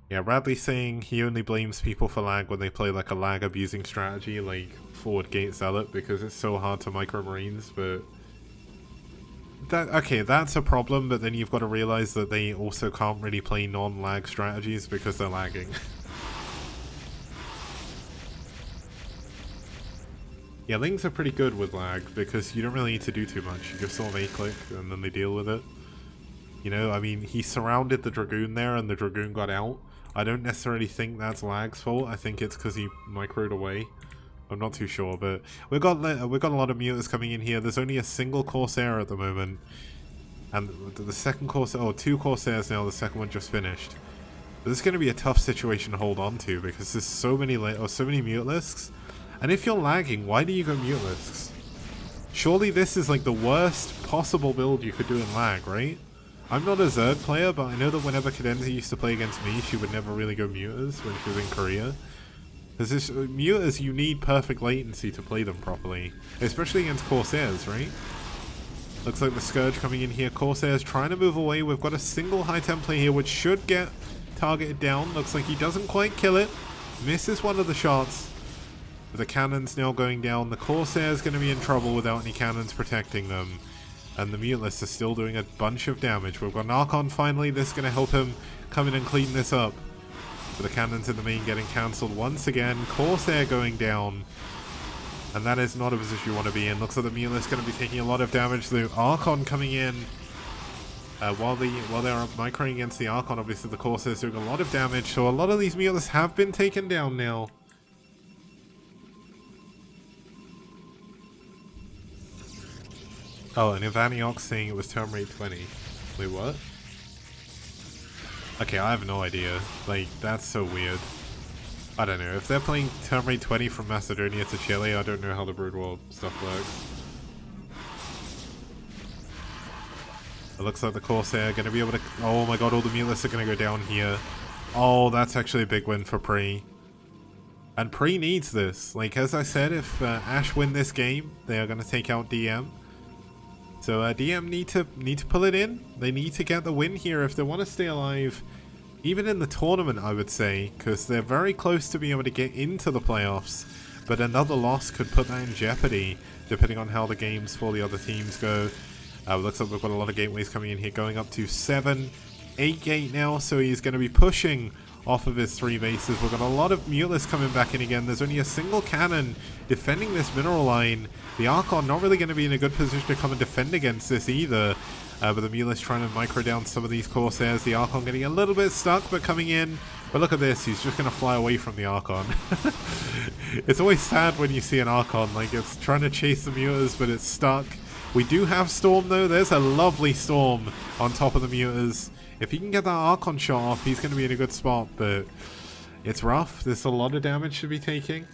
Yeah, Radley saying he only blames people for lag when they play like a lag abusing strategy like Forward Gate Zealot because it's so hard to micro Marines, but okay, that's a problem, but then you've got to realize that they also can't really play non-lag strategies because they're lagging. Yeah, Lings are pretty good with lag because you don't really need to do too much. You just sort of A-click and then they deal with it. You know, I mean, he surrounded the Dragoon there and the Dragoon got out. I don't necessarily think that's lag's fault. I think it's because he microed away. I'm not too sure, but we've got a lot of mutas coming in here. There's only a single Corsair at the moment, and the second Corsair, oh, 2 Corsairs now. The second one just finished. But this is going to be a tough situation to hold on to because there's so many Mutalisks, and if you're lagging, why do you go Mutalisks? Surely this is like the worst possible build you could do in lag, right? I'm not a Zerg player, but I know that whenever Cadenza used to play against me, she would never really go mutas when she was in Korea. Because mutas, you need perfect latency to play them properly. Especially against Corsairs, right? Looks like the Scourge coming in here. Corsairs trying to move away. We've got a single High Templar here, which should get targeted down. Looks like he doesn't quite kill it. Misses one of the shots. The cannons now going down. The Corsair's going to be in trouble without any cannons protecting them. And the Mutalists are still doing a bunch of damage. We've got an Archon finally. This is going to help him come in and clean this up. But the cannons in the main getting cancelled once again. Corsair going down. And that is not a position you want to be in. Looks like the Mutalists going to be taking a lot of damage. The Archon coming in. While they are microing against the Archon, obviously the Corsair's doing a lot of damage. So a lot of these Mutalists have been taken down now. Oh, and Ivaniok saying it was turn rate 20. Wait, what? Okay, I have no idea. Like, that's so weird. I don't know. If they're playing turn rate 20 from Macedonia to Chile, I don't know how the Brood War stuff works. It looks like the Corsair are going to be able to... Oh my god, all the Mutalists are going to go down here. Oh, that's actually a big win for Pre. And Pre needs this. Like, as I said, if Ash win this game, they are going to take out DM. So DM need to pull it in. They need to get the win here if they want to stay alive. even in the tournament, I would say, because they're very close to being able to get into the playoffs, but another loss could put that in jeopardy, depending on how the games for the other teams go. Looks like we've got a lot of gateways coming in here, going up to 7, 8 gate now, so he's going to be pushing off of his 3 bases. We've got a lot of Mutas coming back in again. There's only a single cannon defending this mineral line. The Archon not really going to be in a good position to come and defend against this either. But the Mutas trying to micro down some of these Corsairs. The Archon getting a little bit stuck, but coming in. But look at this, he's just going to fly away from the Archon. It's always sad when you see an Archon, like it's trying to chase the Mutas, but it's stuck. We do have Storm though. There's a lovely Storm on top of the Mutas. If he can get that Archon shot off, he's going to be in a good spot, but it's rough. There's a lot of damage to be taking.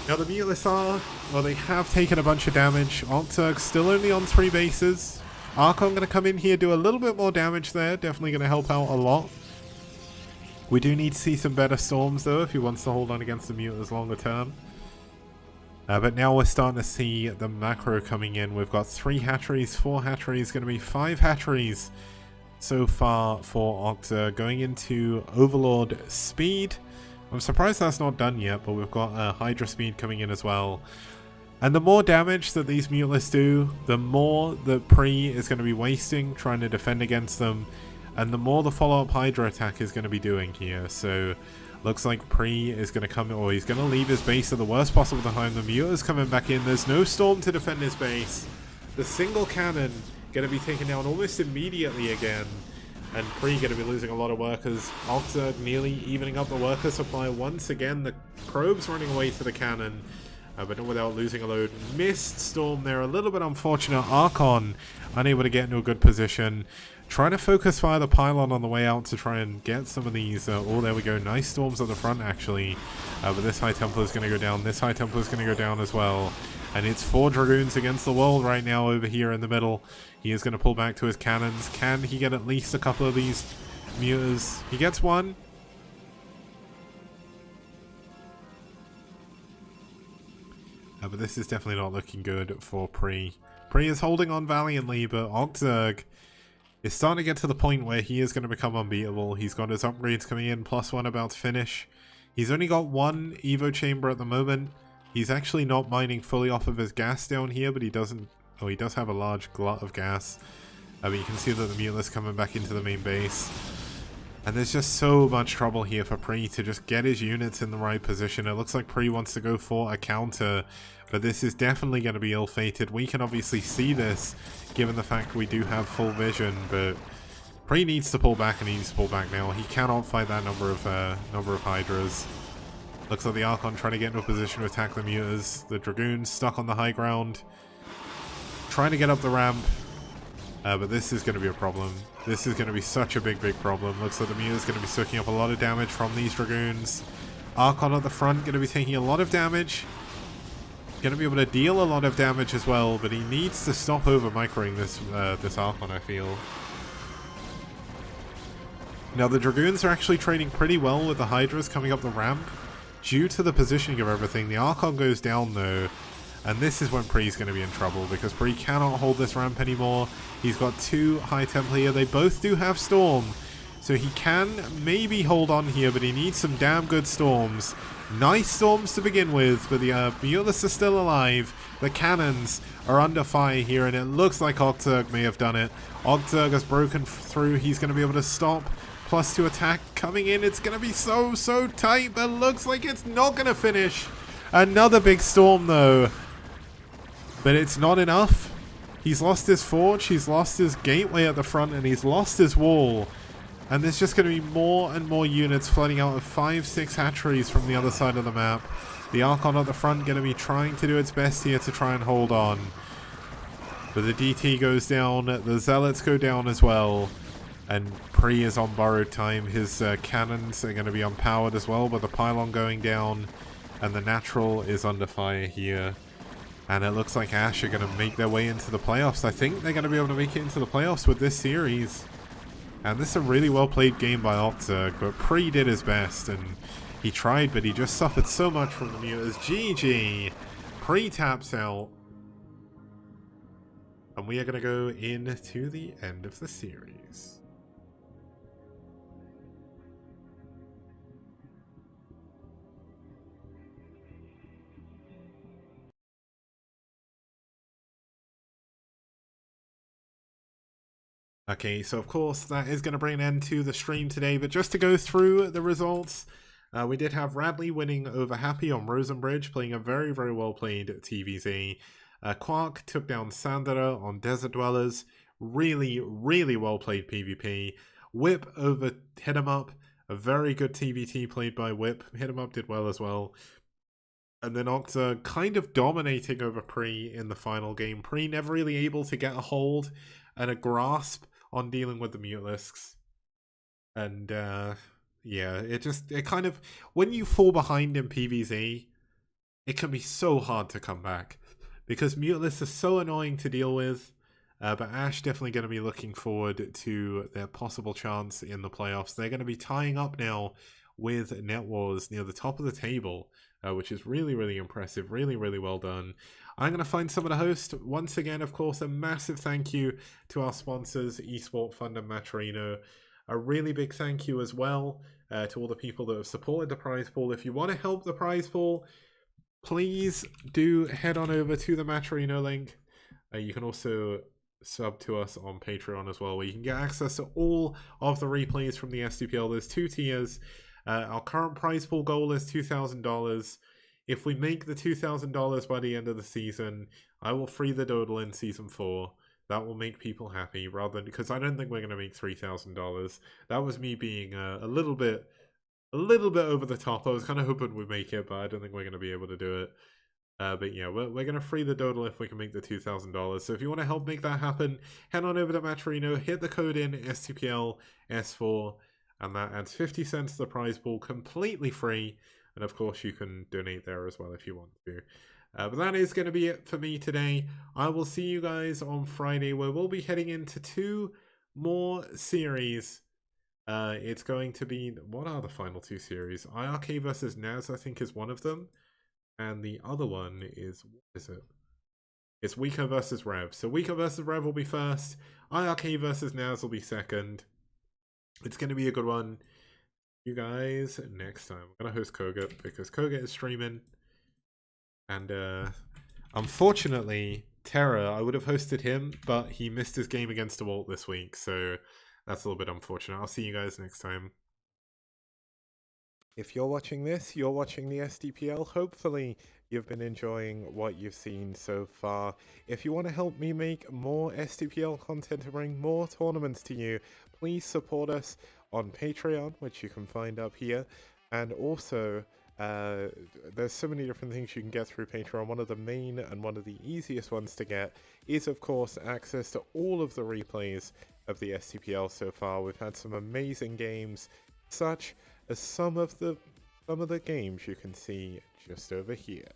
Now the Mutas are, well, they have taken a bunch of damage. OctZerg still only on 3 bases. Archon going to come in here, do a little bit more damage there. Definitely going to help out a lot. We do need to see some better Storms though if he wants to hold on against the Mutas longer term. But now we're starting to see the macro coming in. We've got 3 hatcheries, 4 hatcheries, going to be 5 hatcheries so far for OctZerg. Going into Overlord Speed. I'm surprised that's not done yet, but we've got Hydra Speed coming in as well. And the more damage that these Mutas do, the more that Pre is going to be wasting trying to defend against them, and the more the follow-up Hydra attack is going to be doing here. So, looks like Pre is going to come, or he's going to leave his base at the worst possible time. The Muta's coming back in. There's no Storm to defend his base. The single cannon going to be taken down almost immediately again. And Pre going to be losing a lot of workers. OctZerg nearly evening up the worker supply once again. The probes running away to the cannon. But not without losing a load. Missed Storm there, a little bit unfortunate. Archon unable to get into a good position. Trying to focus fire the pylon on the way out to try and get some of these. Oh, there we go. Nice Storms at the front, actually. But this High Templar is going to go down. This High Templar is going to go down as well. And it's 4 Dragoons against the world right now over here in the middle. He is going to pull back to his cannons. Can he get at least a couple of these Mutas? He gets one. But this is definitely not looking good for Pre. Pre is holding on valiantly, but OctZerg is starting to get to the point where he is going to become unbeatable. He's got his upgrades coming in, +1 about to finish. He's only got 1 Evo chamber at the moment. He's actually not mining fully off of his gas down here, but he doesn't... Oh, he does have a large glut of gas. But you can see that the Mutala's coming back into the main base. And there's just so much trouble here for Pre to just get his units in the right position. It looks like Pre wants to go for a counter, but this is definitely going to be ill-fated. We can obviously see this, given the fact we do have full vision, but Pre needs to pull back, and he needs to pull back now. He cannot fight that number of Hydras. Looks like the Archon trying to get into a position to attack the Mutas. The Dragoons stuck on the high ground, trying to get up the ramp. But this is going to be a problem. This is going to be such a big problem. Looks like the Muta's going to be soaking up a lot of damage from these Dragoons. Archon at the front going to be taking a lot of damage. Going to be able to deal a lot of damage as well, but he needs to stop over microing this this Archon, I feel. Now the Dragoons are actually trading pretty well with the Hydras coming up the ramp. Due to the positioning of everything, the Archon goes down though. And this is when Pre's going to be in trouble, because Pre cannot hold this ramp anymore. He's got 2 High Templar here. They both do have Storm. So he can maybe hold on here, but he needs some damn good Storms. Nice Storms to begin with, but the Mutas are still alive. The cannons are under fire here, and it looks like OctZerg may have done it. OctZerg has broken through. He's going to be able to stop. +2 attack coming in. It's going to be so tight, but looks like it's not going to finish. Another big Storm, though. But it's not enough. He's lost his forge, he's lost his gateway at the front, and he's lost his wall. And there's just going to be more and more units flooding out of 5-6 hatcheries from the other side of the map. The Archon at the front going to be trying to do its best here to try and hold on. But the DT goes down, the Zealots go down as well. And Pre is on borrowed time. His cannons are going to be unpowered as well, but the pylon going down. And the natural is under fire here. And it looks like Ash are going to make their way into the playoffs. I think they're going to be able to make it into the playoffs with this series. And this is a really well played game by OctZerg, but Pre did his best, and he tried, but he just suffered so much from the mutas. GG! Pre taps out. And we are going to go into the end of the series. Okay, so of course that is going to bring an end to the stream today, but just to go through the results, we did have Radley winning over Happy on Rosen Bridge, playing a very, very well played TVZ. KwarK took down Sandara on Desert Dwellers, really, really well played PvP. Whip over HitEmUp, a very good TVT played by Whip. HitEmUp did well as well. And then OctZerg kind of dominating over Pre in the final game. Pre never really able to get a hold and a grasp on dealing with the Mutalisks. And yeah, it kind of, when you fall behind in PvZ, it can be so hard to come back because Mutalisks are so annoying to deal with. But Ash definitely going to be looking forward to their possible chance in the playoffs. They're going to be tying up now with Net Wars near the top of the table, which is really, really impressive. Really, really well done. I'm going to find someone to host. Once again, of course, a massive thank you to our sponsors, Esport Fund and Maturino. A really big thank you as well to all the people that have supported the prize pool. If you want to help the prize pool, please do head on over to the Maturino link. You can also sub to us on Patreon as well, where you can get access to all of the replays from the STPL. There's 2 tiers. Our current prize pool goal is $2,000. If we make the $2,000 by the end of the season, I will free the Dodal in Season 4. That will make people happy, rather than, because I don't think we're going to make $3,000. That was me being a little bit over the top. I was kind of hoping we'd make it, but I don't think we're going to be able to do it. But yeah, we're going to free the Dodal if we can make the $2,000. So if you want to help make that happen, head on over to Maturino, hit the code in STPL S4, and that adds 50 cents to the prize pool, completely free. And of course, you can donate there as well if you want to. But that is going to be it for me today. I will see you guys on Friday, where we'll be heading into 2 more series. It's going to be, what are the final 2 series? IRK versus Naz, I think, is one of them. And the other one is, what is it? It's Wiko versus Rev. So Wiko versus Rev will be first. IRK versus Naz will be second. It's going to be a good one. You guys next time. I'm going to host Koget because Koget is streaming. And unfortunately, Terra, I would have hosted him, but he missed his game against DeWalt this week. So that's a little bit unfortunate. I'll see you guys next time. If you're watching this, you're watching the STPL. Hopefully, you've been enjoying what you've seen so far. If you want to help me make more STPL content to bring more tournaments to you, please support us on Patreon, which you can find up here. And also, there's so many different things you can get through Patreon. One of the main and one of the easiest ones to get is, of course, access to all of the replays of the STPL so far. We've had some amazing games, such as some of the games you can see just over here.